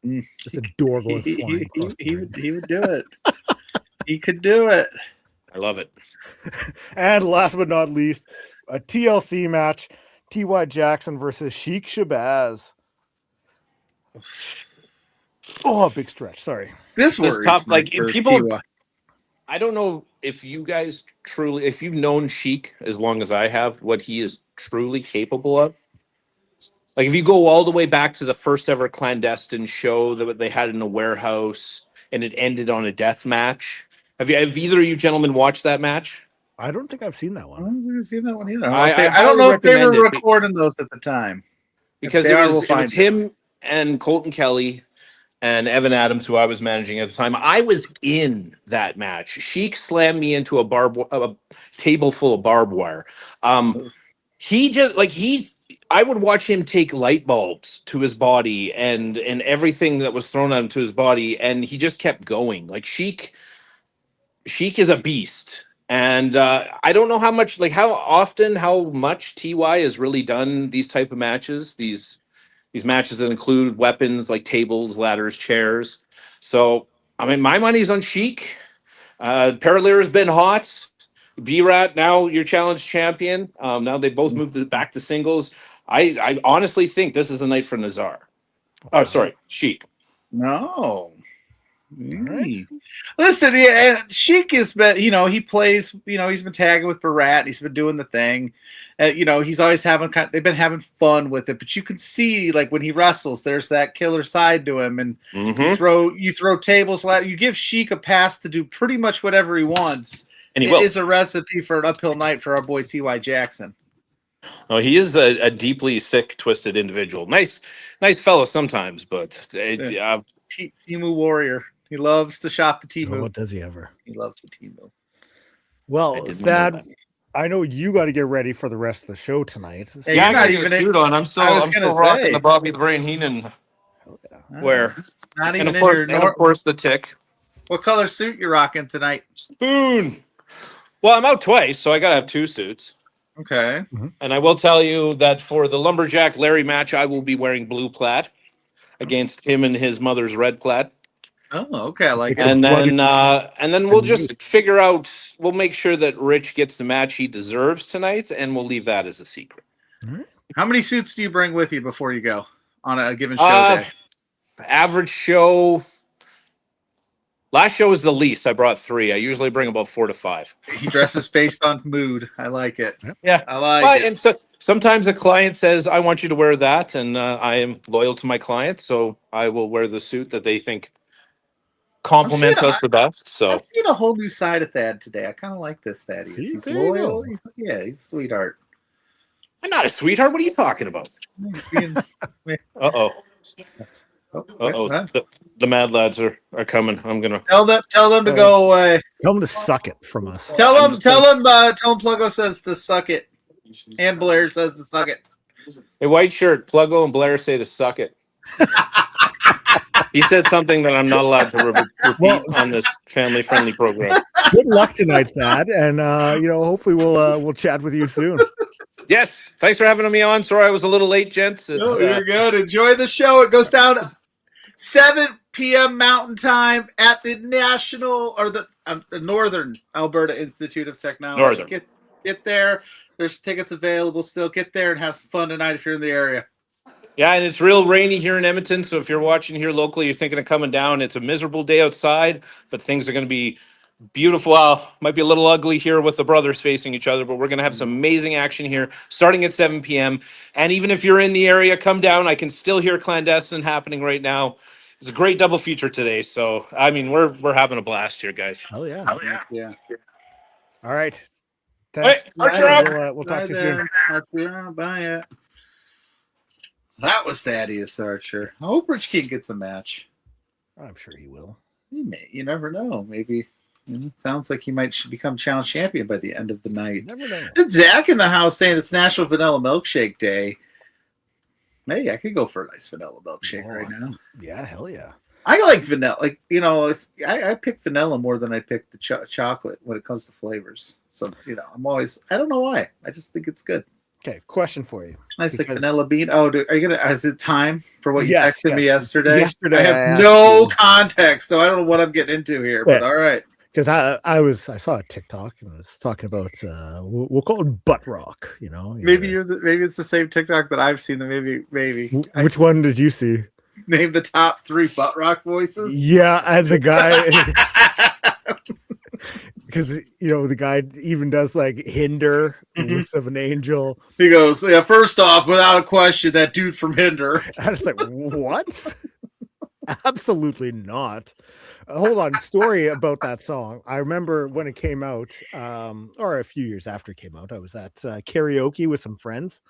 S14: Just a door going flying.
S4: He would do it. He could do it.
S15: I love it.
S14: And last but not least, a TLC match: T.Y. Jackson versus Sheik Shabazz. Oh, big stretch. Sorry.
S4: This was
S15: tough. Like people, I don't know if you guys if you've known Sheik as long as I have, what he is truly capable of. Like if you go all the way back to the first ever clandestine show that they had in a warehouse, and it ended on a death match. Have either of you gentlemen watched that match?
S14: I don't think I've seen that one.
S4: I haven't seen that one either.
S15: I
S4: don't know if they were recording those at the time.
S15: Because it was him and Colton Kelly and Evan Adams, who I was managing at the time. I was in that match. Sheik slammed me into a table full of barbed wire. I would watch him take light bulbs to his body and everything that was thrown at him to his body, and he just kept going. Like Sheik is a beast. And I don't know how much TY has really done these type of matches, these matches that include weapons like tables, ladders, chairs. So, I mean, my money's on Sheik. Paralier has been hot. Berat, now your challenge champion. Now they both moved back to singles. I honestly think this is a night for Nazar. Oh, sorry, Sheik.
S4: No. Right. Listen, Sheik has been, he plays, he's been tagging with Berat. He's been doing the thing. He's always they've been having fun with it, but you can see like when he wrestles, there's that killer side to him. And you throw tables, you give Sheik a pass to do pretty much whatever he wants. And it is a recipe for an uphill night for our boy T.Y. Jackson.
S15: Oh, he is a deeply sick, twisted individual. Nice fellow sometimes, but
S4: Timu warrior. He loves to shop the Timu.
S14: What does he ever?
S4: He loves the Timu.
S14: Well, Thad, I know you got to get ready for the rest of the show tonight. So
S15: I got a suit on. I'm still rocking the Bobby the Brain Heenan wear.
S4: Not even
S15: and of course the tick.
S4: What color suit you rocking tonight?
S15: Spoon. Well, I'm out twice, so I got to have two suits.
S4: Okay.
S15: And I will tell you that for the Lumberjack Larry match, I will be wearing blue plaid against him and his mother's red plaid.
S4: Oh, okay. I like it.
S15: And then we'll just figure out, we'll make sure that Rich gets the match he deserves tonight, and we'll leave that as a secret.
S4: How many suits do you bring with you before you go on a given show day?
S15: Average show. Last show was the least. I brought 3. I usually bring about 4 to 5.
S4: He dresses based on mood. I like it.
S15: Yeah.
S4: I like it.
S15: And so sometimes a client says, I want you to wear that, and I am loyal to my client, so I will wear the suit that they think compliments us the best. So
S4: I've seen a whole new side of Thad today. I kind of like this Thad. He's loyal. He's a sweetheart.
S15: I'm not a sweetheart. What are you talking about? Uh-oh. The Mad Lads are coming. I'm gonna
S4: tell them to go away.
S14: Tell them to suck it from us.
S4: Tell them Pluggo says to suck it, and Blair says to suck it.
S15: A white shirt. Pluggo and Blair say to suck it. He said something that I'm not allowed to repeat on this family-friendly program.
S14: Good luck tonight, Thad, and hopefully we'll chat with you soon.
S15: Yes, thanks for having me on. Sorry I was a little late, gents.
S4: You're good. Enjoy the show. It goes down 7 p.m. Mountain Time at the National or the Northern Alberta Institute of Technology.
S15: Northern.
S4: Get there. There's tickets available still. Get there and have some fun tonight if you're in the area.
S15: Yeah, and it's real rainy here in Edmonton. So if you're watching here locally, you're thinking of coming down. It's a miserable day outside, but things are going to be beautiful. Well, might be a little ugly here with the brothers facing each other, but we're going to have some amazing action here starting at 7 p.m. And even if you're in the area, come down. I can still hear Clandestine happening right now. It's a great double feature today. So, I mean, we're having a blast here, guys.
S14: Hell yeah.
S4: Yeah.
S14: All right.
S15: Hey, Archer up.
S14: We'll talk to you soon.
S4: Bye. That was Thaddeus Archer. I hope Rich King gets a match.
S14: I'm sure he will.
S4: He may. You never know. Maybe. Sounds like he might become challenge champion by the end of the night.
S14: Never know.
S4: And Zach in the house saying it's National Vanilla Milkshake Day. Hey, I could go for a nice vanilla milkshake right now.
S14: Yeah, hell yeah.
S4: I like vanilla. Like, if I pick vanilla more than I pick the chocolate when it comes to flavors. So, I'm always, I don't know why. I just think it's good.
S14: Okay, question for you.
S4: Nice, like vanilla bean. Oh, dude, is it time for what you texted me yesterday?
S14: Yesterday,
S4: I have no context, so I don't know what I'm getting into here, but all right.
S14: Because I saw a TikTok and I was talking about we'll call it butt rock,
S4: Maybe maybe it's the same TikTok that I've seen. Maybe.
S14: Which one did you see?
S4: Name the top 3 butt rock voices.
S14: Yeah, and the guy, because the guy even does like Hinder, Lips of an Angel.
S4: He goes, yeah. First off, without a question, that dude from Hinder.
S14: And it's like, what? Absolutely not. Hold on. Story about that song. I remember when it came out, or a few years after it came out, I was at karaoke with some friends,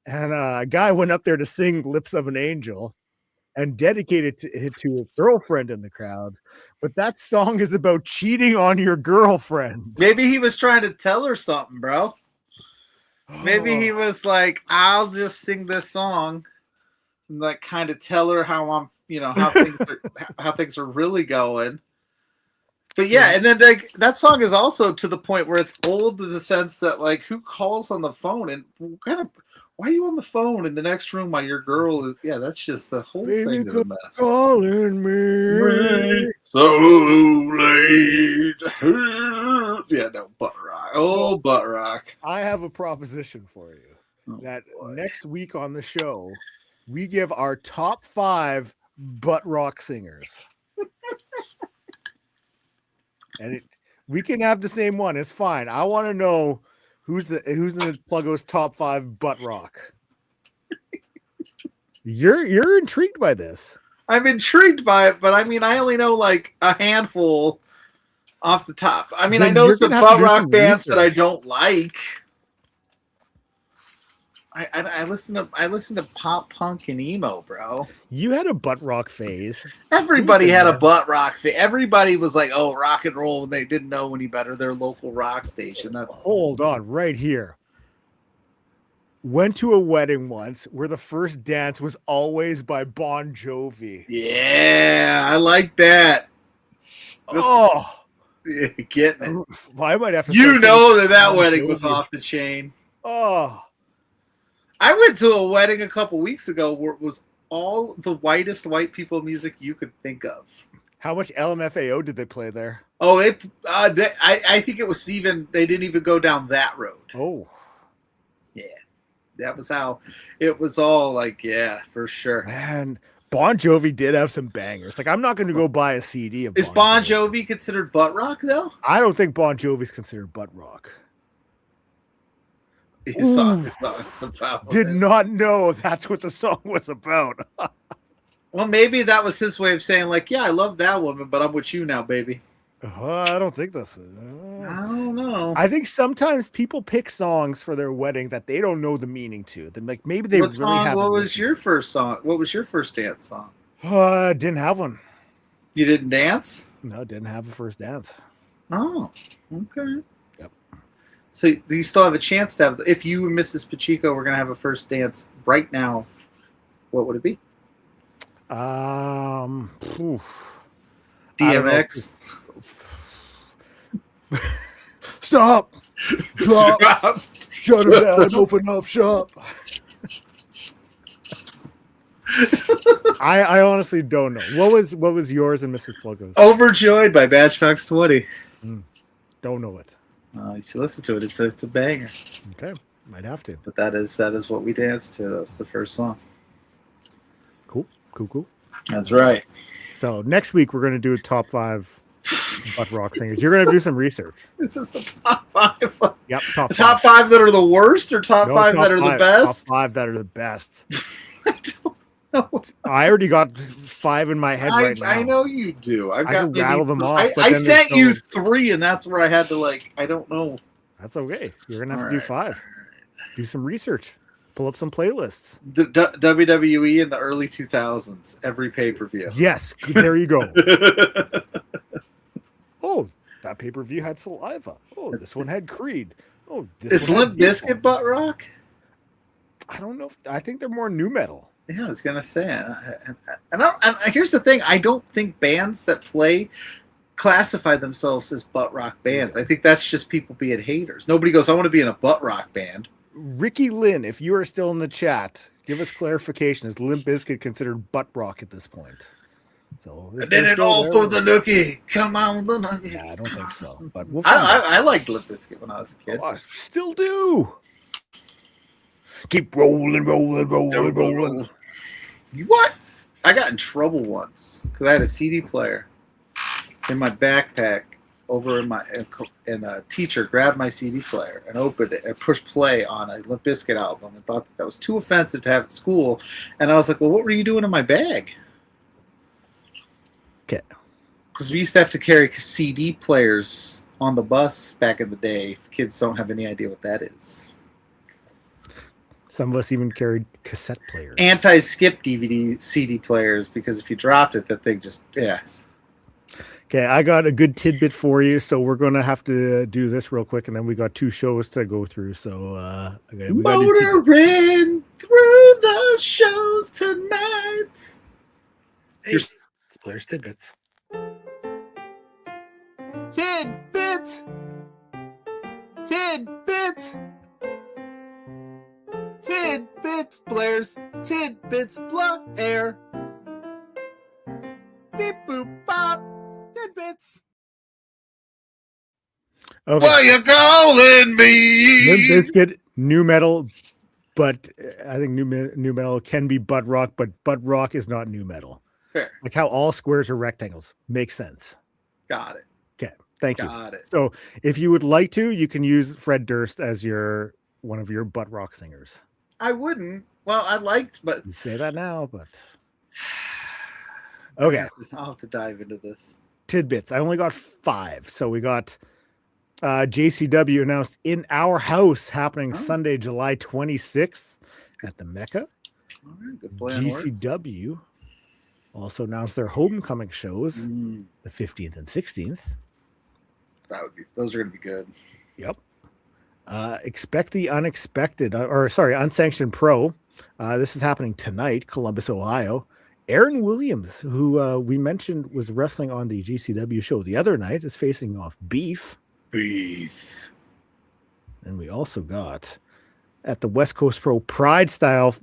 S14: and a guy went up there to sing Lips of an Angel and dedicated it to his girlfriend in the crowd. But that song is about cheating on your girlfriend.
S4: Maybe he was trying to tell her something, bro. Maybe he was like, I'll just sing this song and like kind of tell her how I'm, how things are really going. But yeah, and then like that song is also to the point where it's old in the sense that like who calls on the phone and why are you on the phone in the next room while your girl is? Yeah, that's just the whole thing is a mess.
S14: Calling me
S4: so late. Yeah, no, butt rock. Oh, butt rock.
S14: I have a proposition for you. Next week on the show, we give our top 5 butt rock singers. And we can have the same one. It's fine. I want to know who's in the PLUGGO's top 5 butt rock. You're intrigued by this.
S4: I'm intrigued by it, but I mean, I only know like a handful off the top. I mean, I know some butt rock bands that I don't like. I listen to pop punk and emo, bro.
S14: You had a butt rock phase.
S4: Everybody had a butt rock phase. Everybody was like, "Oh, rock and roll," and they didn't know any better. Their local rock station.
S14: Hold on, right here. Went to a wedding once where the first dance was always by Bon Jovi.
S4: Yeah, I like that. Getting it.
S14: Well, I might have to.
S4: That wedding was off the chain.
S14: Oh.
S4: I went to a wedding a couple weeks ago where it was all the whitest white people music you could think of.
S14: How much LMFAO did they play there?
S4: Oh, I think it was even, they didn't even go down that road.
S14: Oh.
S4: Yeah. That was how it was all like, yeah, for sure.
S14: Man, Bon Jovi did have some bangers. Like, I'm not going to go buy a CD of
S4: Is Bon Jovi considered butt rock, though?
S14: I don't think Bon Jovi's considered butt rock.
S4: His song is about
S14: Did not know that's what the song was about.
S4: Well, maybe that was his way of saying, like, yeah, I love that woman, but I'm with you now, baby.
S14: I don't think that's it.
S4: I don't know.
S14: I think sometimes people pick songs for their wedding that they don't know the meaning to. Then, like, maybe they
S4: What was your first song? What was your first dance song?
S14: Didn't have one.
S4: You didn't dance?
S14: No, didn't have a first dance.
S4: Oh, okay.
S14: Yep.
S4: So you still have a chance to have, if you and Mrs. Pacheco were going to have a first dance right now, what would it be? DMX.
S14: Stop. Drop. Shut it down. Open up shop. I honestly don't know. What was yours and Mrs. PLUGGO's?
S4: Overjoyed by Matchbox 20.
S14: Don't know it.
S4: You should listen to it. It's a banger.
S14: Okay, might have to.
S4: But that is what we danced to. That was the first song.
S14: Cool.
S4: That's right.
S14: So next week we're going to do a top 5 butt rock singers. You're going to do some research.
S4: This is the top 5.
S14: Yep,
S4: top 5 that are the worst, or top 5 that are the best.
S14: Top 5 that are the best. I already got 5 in my head right now.
S4: I know you do. I
S14: can rattle them off.
S4: I sent you 3, and that's where I had to I don't know.
S14: That's okay. You're gonna have to do 5. Do some research. Pull up some playlists.
S4: The WWE in the early 2000s, every pay-per-view.
S14: Yes, there you go. Oh, that pay-per-view had Saliva. Oh, this one had Creed. Oh,
S4: is Limp Bizkit butt rock?
S14: I don't know. I think they're more new metal.
S4: Yeah, I was gonna say. And here's the thing: I don't think bands that classify themselves as butt rock bands. I think that's just people being haters. Nobody goes, "I want to be in a butt rock band."
S14: Ricky Lynn, if you are still in the chat, give us clarification. Is Limp Bizkit considered butt rock at this point? So
S4: I did it all for the nookie. Come on, the nookie.
S14: Yeah, I don't think so. But
S4: I liked Limp Bizkit when I was a kid.
S14: Oh, I still do. Keep rolling.
S4: What? I got in trouble once because I had a CD player in my backpack over in my, and a teacher grabbed my CD player and opened it and pushed play on a Limp Bizkit album and thought that was too offensive to have at school. And I was like, well, what were you doing in my bag?
S14: Okay.
S4: Because we used to have to carry CD players on the bus back in the day. Kids don't have any idea what that is.
S14: Some of us even carried cassette players.
S4: Anti-skip DVD CD players, because if you dropped it, that thing just, yeah.
S14: Okay, I got a good tidbit for you, so we're going to have to do this real quick, and then we got 2 shows to go through. So, okay, we got
S4: motoring through the shows tonight.
S14: Hey, it's Blair's tidbits.
S16: Tidbits. Tidbits, Blair's tidbits, BLAIR. Beep boop bop. Tidbits.
S14: Okay.
S4: Why you calling me?
S14: Limp Bizkit, new metal, but I think new metal can be butt rock, but butt rock is not new metal.
S4: Fair.
S14: Like how all squares are rectangles. Makes sense.
S4: Got it.
S14: Okay, thank you.
S4: Got it.
S14: So if you would like to, you can use Fred Durst as one of your butt rock singers.
S4: I wouldn't. Well, I liked, but...
S14: You say that now, but... Okay.
S4: I'll have to dive into this.
S14: Tidbits. I only got 5. So we got JCW announced In Our House happening Sunday, July 26th at the Mecca.
S4: All right, good plan.
S14: GCW also announced their homecoming shows the 15th and 16th.
S4: Those are going to be good.
S14: Yep. Expect the unexpected, unsanctioned pro. This is happening tonight, Columbus, Ohio. Aaron Williams, who we mentioned was wrestling on the GCW show the other night, is facing off Beef. And we also got at the West Coast Pro Pride style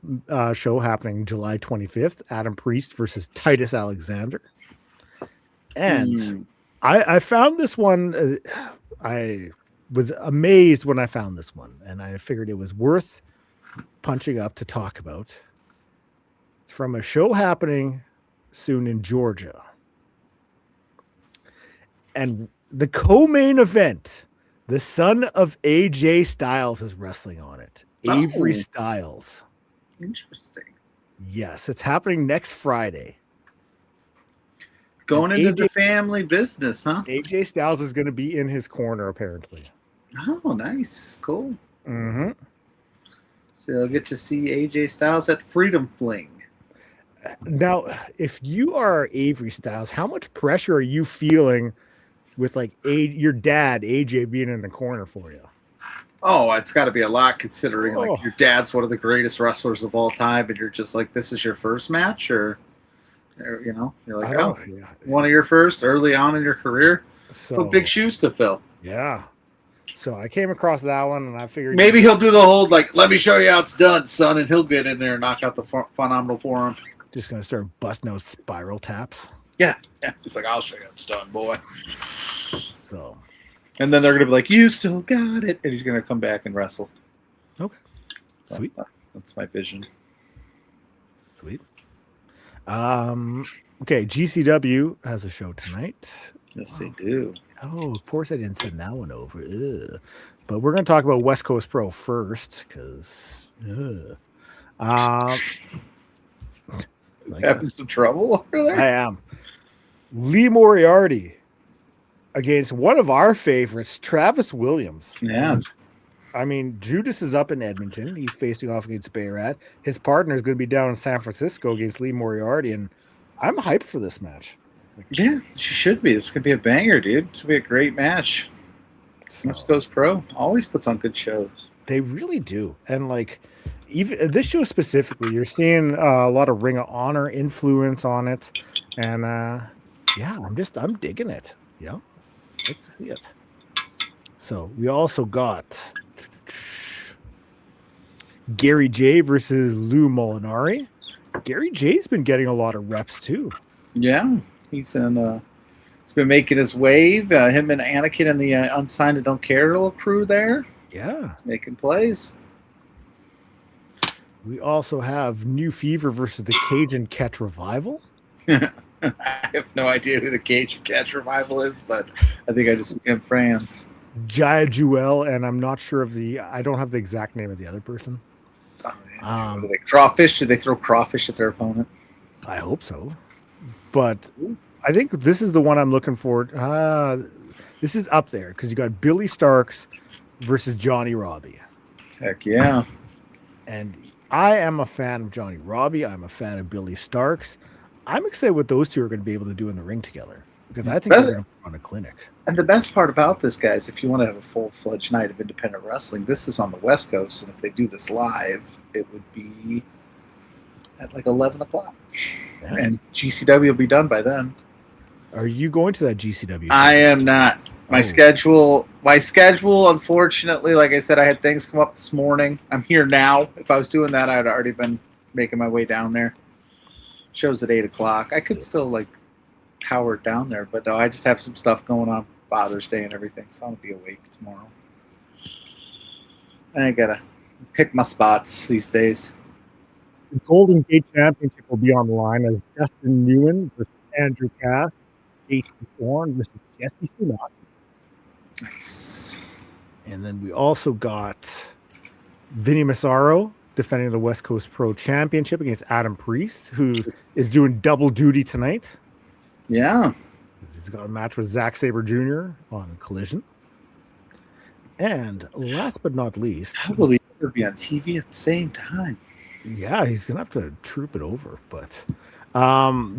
S14: show happening July 25th, Adam Priest versus Titus Alexander. And I found this one, I was amazed when I found this one, and I figured it was worth punching up to talk about. It's from a show happening soon in Georgia. And the co-main event, the son of AJ Styles is wrestling on it. Avery Styles.
S4: Interesting.
S14: Yes, it's happening next Friday.
S4: Going into the family business, huh?
S14: AJ Styles is going to be in his corner, apparently.
S4: Oh, nice. Cool.
S14: Mm-hmm.
S4: So you'll get to see AJ Styles at Freedom Fling.
S14: Now, if you are Avery Styles, how much pressure are you feeling with your dad, AJ, being in the corner for you?
S4: Oh, it's got to be a lot, considering your dad's one of the greatest wrestlers of all time, and you're just like, this is your first match, or you're like, one of your first early on in your career. So big shoes to fill.
S14: Yeah. So I came across that one, and I figured
S4: maybe he'll do the whole let me show you how it's done, son, and he'll get in there and knock out the phenomenal forearm.
S14: Just gonna start busting out spiral taps.
S4: Yeah. He's like, I'll show you how it's done, boy.
S14: So,
S4: And then they're going to be like, you still got it. And he's going to come back and wrestle.
S14: Okay. Sweet.
S4: That's my vision.
S14: Sweet. Okay, GCW has a show tonight.
S4: Yes, they do.
S14: Oh, of course I didn't send that one over. Ugh. But we're going to talk about West Coast Pro first, because
S4: having some trouble over there?
S14: I am. Lee Moriarty against one of our favorites, Travis Williams.
S4: Yeah.
S14: I mean, Judas is up in Edmonton. He's facing off against Berat. His partner is going to be down in San Francisco against Lee Moriarty, and I'm hyped for this match.
S4: Yeah, she should be. This could be a banger, dude. This could be a great match. West Coast Pro always puts on good shows.
S14: They really do. And like even this show specifically, you're seeing a lot of Ring of Honor influence on it. And yeah, I'm digging it. Yeah. Like to see it. So we also got Gary J versus Lou Molinari. Gary J's been getting a lot of reps too.
S4: Yeah. He's been making his wave. Him and Anakin and the Unsigned and Don't Care little crew there.
S14: Yeah.
S4: Making plays.
S14: We also have New Fever versus the Cajun Catch Revival.
S4: I have no idea who the Cajun Catch Revival is, but I think I just became friends.
S14: Jaya Jewel, and I'm not sure of I don't have the exact name of the other person.
S4: Oh, do they crawfish? Do they throw crawfish at their opponent?
S14: I hope so. But I think this is the one I'm looking for. This is up there because you got Billy Starks versus Johnny Robbie.
S4: Heck yeah.
S14: And I am a fan of Johnny Robbie. I'm a fan of Billy Starks. I'm excited what those two are going to be able to do in the ring together because I think they're going to put on a clinic.
S4: And the best part about this, guys, if you want to have a full-fledged night of independent wrestling, this is on the West Coast, and if they do this live, it would be at like 11 o'clock. Yeah. And GCW will be done by then.
S14: Are you going to that GCW?
S4: I am not. My schedule, unfortunately, like I said, I had things come up this morning. I'm here now. If I was doing that, I'd already been making my way down there. Show's at 8 o'clock. I could still, like, power it down there, but no, I just have some stuff going on Father's Day and everything, so I'll be awake tomorrow. I gotta pick my spots these days.
S14: The Golden Gate Championship will be on the line as Justin Newen versus Andrew Cass, Jason Thorne versus Jesse Sunak.
S4: Nice.
S14: And then we also got Vinny Massaro defending the West Coast Pro Championship against Adam Priest, who is doing double duty tonight.
S4: Yeah.
S14: He's got a match with Zack Sabre Jr. on Collision. And last but not least,
S4: how will he ever be on TV at the same time?
S14: Yeah, he's going to have to troop it over. But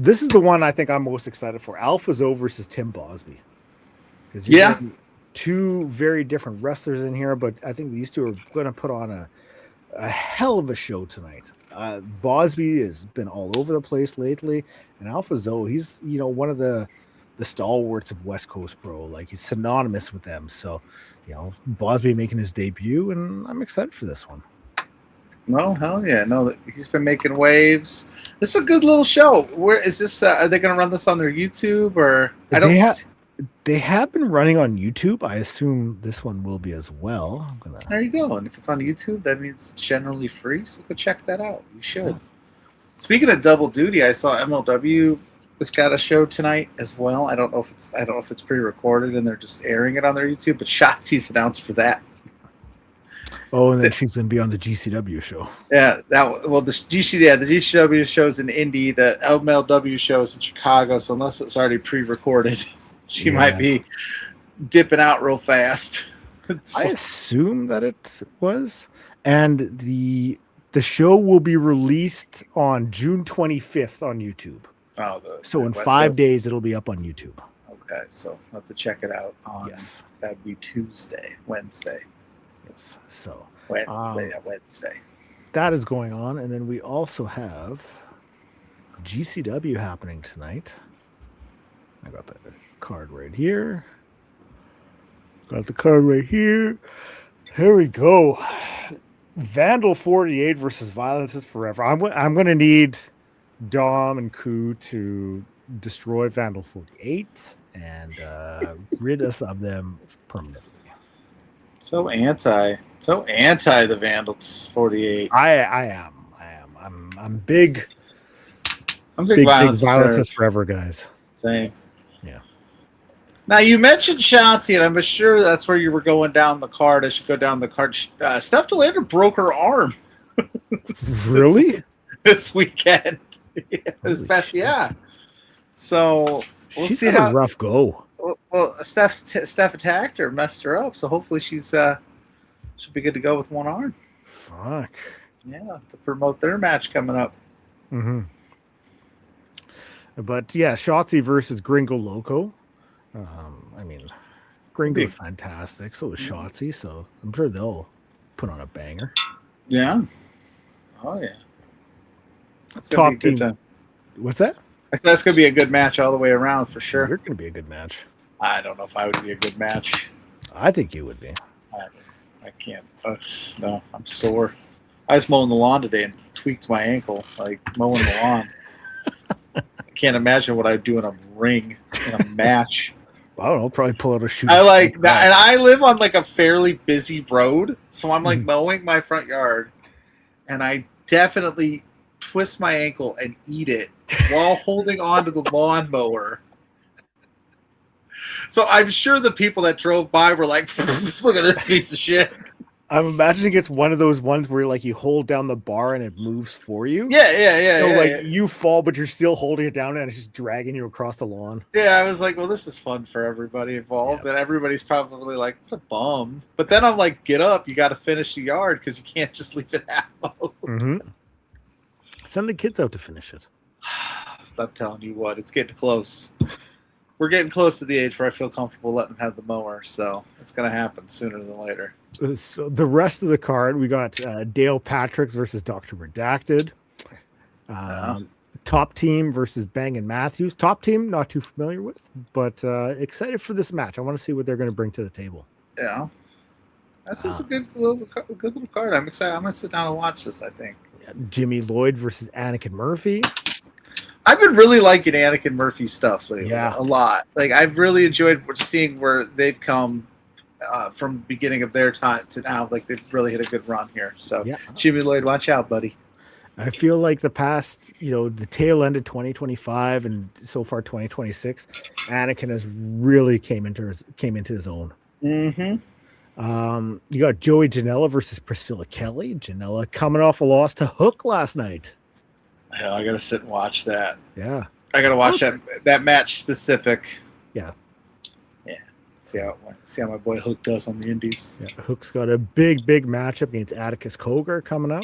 S14: this is the one I think I'm most excited for. Alpha Zoe versus Tim Bosby.
S4: Yeah.
S14: Two very different wrestlers in here, but I think these two are going to put on a hell of a show tonight. Bosby has been all over the place lately, and Alpha Zoe, he's one of the stalwarts of West Coast Pro. Like, he's synonymous with them. So, Bosby making his debut, and I'm excited for this one.
S4: No, hell yeah. No, he's been making waves. This is a good little show. Where is this? Are they going to run this on their YouTube or?
S14: They have been running on YouTube. I assume this one will be as well.
S4: There you go. And if it's on YouTube, that means it's generally free. So go check that out. You should. Yeah. Speaking of double duty, I saw MLW has got a show tonight as well. I don't know if it's pre-recorded and they're just airing it on their YouTube, but Shotzi's announced for that.
S14: Oh, and then she's going to be on the GCW show.
S4: Yeah, the GCW show's in Indy, the MLW show's in Chicago. So unless it's already pre-recorded, she might be dipping out real fast.
S14: I assume that it was, and the show will be released on June 25th on YouTube.
S4: Oh,
S14: so in 5 days it'll be up on YouTube.
S4: Okay, so I'll have to check it out on.
S14: Yes,
S4: that'd be Wednesday.
S14: Yes, so
S4: Wednesday.
S14: That is going on, and then we also have GCW happening tonight. I got that card right here. Got the card right here. Here we go. Vandal 48 versus Violence is Forever. I'm going to need Dom and Koo to destroy Vandal 48. and rid us of them permanently.
S4: So anti the Vandals 48.
S14: I am. I'm big.
S4: I'm
S14: Big
S4: violence
S14: is forever, guys.
S4: Same.
S14: Yeah.
S4: Now you mentioned Shotzi, and I'm sure that's where you were going down the card. I should go down the card. Steph DeLander broke her arm.
S14: Really?
S4: This weekend. Yeah. So we'll
S14: She's
S4: see
S14: had
S4: how
S14: a rough go.
S4: Well, Steph attacked her, messed her up. So hopefully she'll be good to go with one arm.
S14: Fuck.
S4: Yeah, to promote their match coming up.
S14: Mm-hmm. But yeah, Shotzi versus Gringo Loco. I mean, Gringo's fantastic. So is Shotzi. So I'm sure they'll put on a banger.
S4: Yeah. Oh yeah. That's
S14: Top
S4: good
S14: team.
S4: time.
S14: What's that?
S4: That's going to be a good match all the way around for sure.
S14: You're going to be a good match.
S4: I don't know if I would be a good match.
S14: I think you would be.
S4: I can't. No, I'm sore. I was mowing the lawn today and tweaked my ankle, like mowing the lawn. I can't imagine what I'd do in a ring in a match.
S14: I don't know. Probably pull out a shoot.
S4: I like that, and I live on like a fairly busy road, so I'm like mowing my front yard, and I definitely twist my ankle and eat it while holding on to the lawnmower. So I'm sure the people that drove by were like, "Look at this piece of shit."
S14: I'm imagining it's one of those ones where like you hold down the bar and it moves for you.
S4: Yeah.
S14: So you fall, but you're still holding it down and it's just dragging you across the lawn.
S4: Yeah, I was like, well, this is fun for everybody involved, and everybody's probably like, what a bum. But then I'm like, get up, you got to finish the yard because you can't just leave it half mowed.
S14: Mm-hmm. Send the kids out to finish it.
S4: I'm telling you what, it's getting close. We're getting close to the age where I feel comfortable letting them have the mower, so it's going to happen sooner than later.
S14: So the rest of the card, we got Dale Patricks versus Dr. Redacted. Top Team versus Bang & Matthews. Top Team, not too familiar with, but excited for this match. I want to see what they're going to bring to the table.
S4: Yeah. That's just a good little card. I'm excited. I'm going to sit down and watch this, I think.
S14: Jimmy Lloyd versus Anakin Murphy.
S4: I've been really liking Anakin Murphy's stuff lately.
S14: Yeah.
S4: A lot. Like, I've really enjoyed seeing where they've come from the beginning of their time to now. Like, they've really hit a good run here. So, Jimmy Lloyd, watch out, buddy.
S14: I feel like the past, the tail end of 2025 and so far 2026, Anakin has really came into his own.
S4: Mm-hmm.
S14: You got Joey Janela versus Priscilla Kelly. Janela coming off a loss to Hook last night.
S4: Hell, I got to sit and watch that.
S14: Yeah.
S4: I got to watch that match specific.
S14: Yeah.
S4: Yeah. See how my boy Hook does on the indies.
S14: Yeah. Hook's got a big matchup against Atticus Cogar coming up.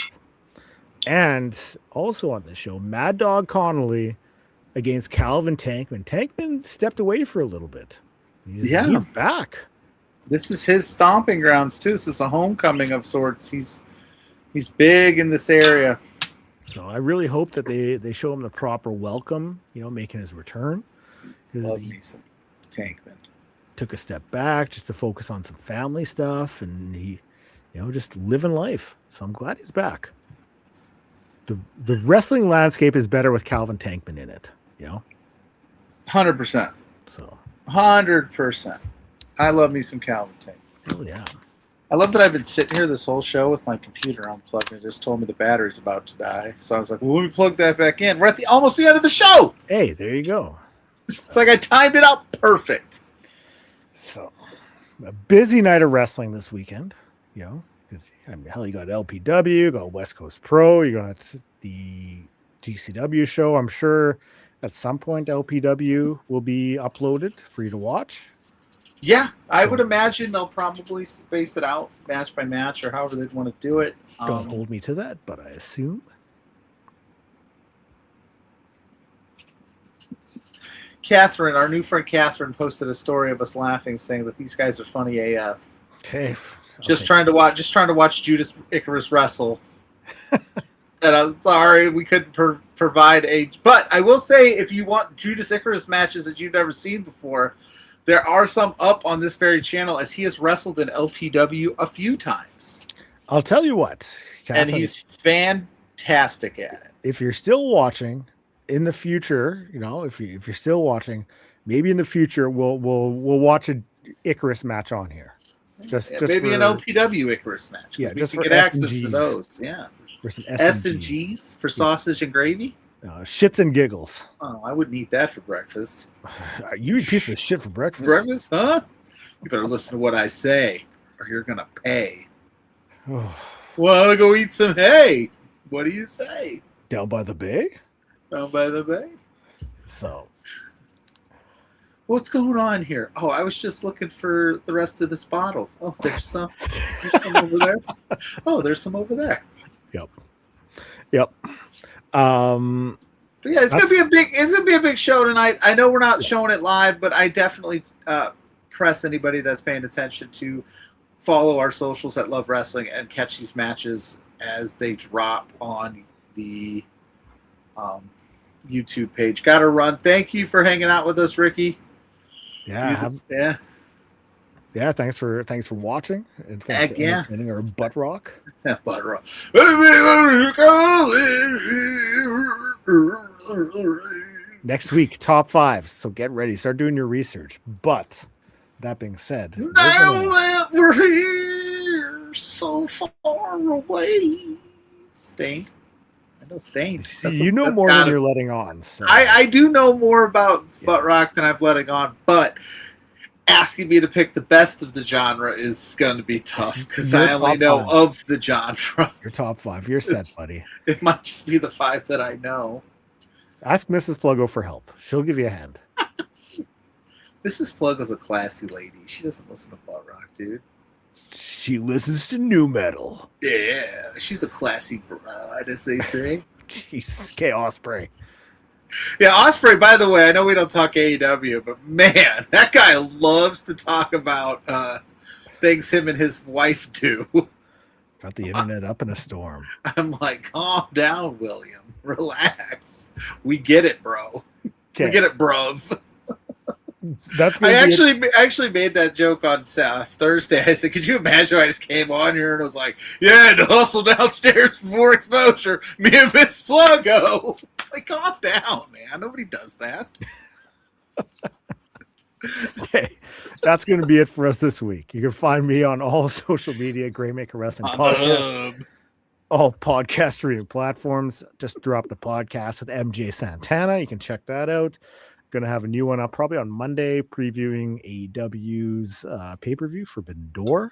S14: And also on this show, Mad Dog Connelly against Calvin Tankman. Tankman stepped away for a little bit. He's back.
S4: This is his stomping grounds too. This is a homecoming of sorts. He's big in this area.
S14: So I really hope that they show him the proper welcome, making his return.
S4: Love me some Tankman.
S14: Took a step back just to focus on some family stuff, and he, just living life. So I'm glad he's back. The wrestling landscape is better with Calvin Tankman in it,
S4: 100%.
S14: So
S4: 100%. I love me some Calvin Tankman.
S14: Hell yeah.
S4: I love that I've been sitting here this whole show with my computer unplugged and it just told me the battery's about to die. So I was like, well, let me plug that back in. We're at almost the end of the show.
S14: Hey, there you go.
S4: It's like I timed it out perfect.
S14: So a busy night of wrestling this weekend, because hell, you got LPW, you got West Coast Pro, you got the GCW show. I'm sure at some point LPW will be uploaded for you to watch.
S4: Yeah, I would imagine they'll probably space it out match by match or however they'd want to do it.
S14: Don't hold me to that, but I assume.
S4: Catherine, our new friend Catherine, posted a story of us laughing, saying that these guys are funny AF.
S14: Okay.
S4: Just trying to watch Judas Icarus wrestle. And I'm sorry we couldn't provide but I will say, if you want Judas Icarus matches that you've never seen before, there are some up on this very channel, as he has wrestled in LPW a few times.
S14: I'll tell you what,
S4: Catherine, and he's fantastic at it.
S14: If you're still watching in the future, if you're still watching, maybe in the future we'll watch a Icarus match on here. Just
S4: maybe
S14: for,
S4: an LPW Icarus match.
S14: Yeah, just
S4: we
S14: for
S4: can get access
S14: S&Gs.
S4: to those. Yeah,
S14: for some
S4: S&Gs for sausage and gravy.
S14: Shits and giggles.
S4: Oh, I wouldn't eat that for breakfast.
S14: You eat piece of shit for breakfast.
S4: Breakfast, huh? You better listen to what I say, or you're gonna pay. Want to go eat some hay? What do you say?
S14: Down by the bay?
S4: Down by the bay?
S14: So.
S4: What's going on here? Oh, I was just looking for the rest of this bottle. Oh, there's some over there. Oh, there's some over there.
S14: Yep.
S4: But yeah, it's gonna be a big show tonight. I know we're not showing it live, but I definitely press anybody that's paying attention to follow our socials at Love Wrestling and catch these matches as they drop on the YouTube page. Got to run. Thank you for hanging out with us, Ricky.
S14: Yeah. Yeah. Thanks for watching. And thanks for entertaining our butt rock.
S4: Butt rock.
S14: Next week, top 5. So get ready. Start doing your research. But that being said,
S4: now that we're here, so far away. Stained. I know Stained.
S14: You know more than you're letting on. So.
S4: I do know more about butt rock than I've letting on, but asking me to pick the best of the genre is going to be tough because I only know of the genre.
S14: Your top 5. You're set, buddy.
S4: It might just be the 5 that I know.
S14: Ask Mrs. Pluggo for help. She'll give you a hand.
S4: Mrs. Pluggo's a classy lady. She doesn't listen to butt rock, dude.
S14: She listens to new metal.
S4: Yeah, she's a classy bride, as they say.
S14: Jeez. Okay, Osprey.
S4: Yeah, Osprey, by the way, I know we don't talk AEW, but man, that guy loves to talk about things him and his wife do.
S14: Got the internet up in a storm.
S4: I'm like, calm down, William. Relax. We get it, bro. We get it, bruv. I actually made that joke on Thursday. I said, could you imagine I just came on here and I was like, yeah, to hustle downstairs before exposure, me and Miss Pluggo. It's like, calm down, man. Nobody does that.
S14: Okay, that's going to be it for us this week. You can find me on all social media, Graymaker Wrestling Podcast, all podcast streaming platforms. Just dropped a podcast with MJ Santana. You can check that out. Going to have a new one up probably on Monday, previewing AEW's pay-per-view Forbidden Door.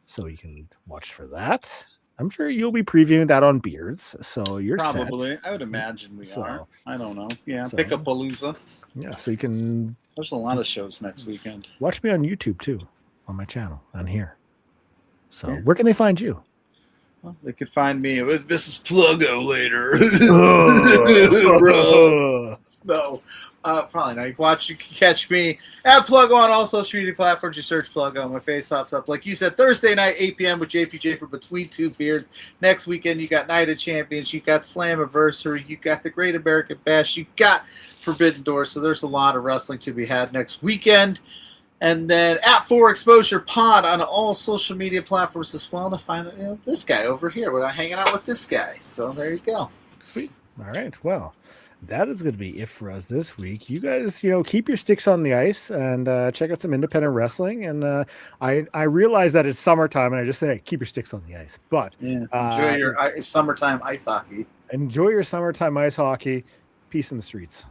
S14: So you can watch for that. I'm sure you'll be previewing that on Beards. So you're
S4: probably.
S14: set.
S4: I would imagine we are. I don't know. Yeah, pick up Palooza.
S14: Yeah, so you can.
S4: There's a lot of shows next weekend.
S14: Watch me on YouTube too, on my channel, on here. So where can they find you?
S4: Well, they could find me with Mrs. Pluggo later. Bro. No. Probably not. You can catch me at PLUGGO on all social media platforms. You search PLUGGO, my face pops up. Like you said, Thursday night, 8 p.m. with JPJ for Between Two Beards. Next weekend, you got Night of Champions. You got Slammiversary. You got the Great American Bash. You got Forbidden Door. So there's a lot of wrestling to be had next weekend. And then at For Exposure Pod on all social media platforms as well to find this guy over here. We're hanging out with this guy. So there you go.
S14: Sweet. All right. Well, that is going to be it for us this week. You guys, keep your sticks on the ice and check out some independent wrestling. And I realize that it's summertime, and I just say keep your sticks on the ice. But
S4: enjoy your summertime ice hockey.
S14: Enjoy your summertime ice hockey. Peace in the streets.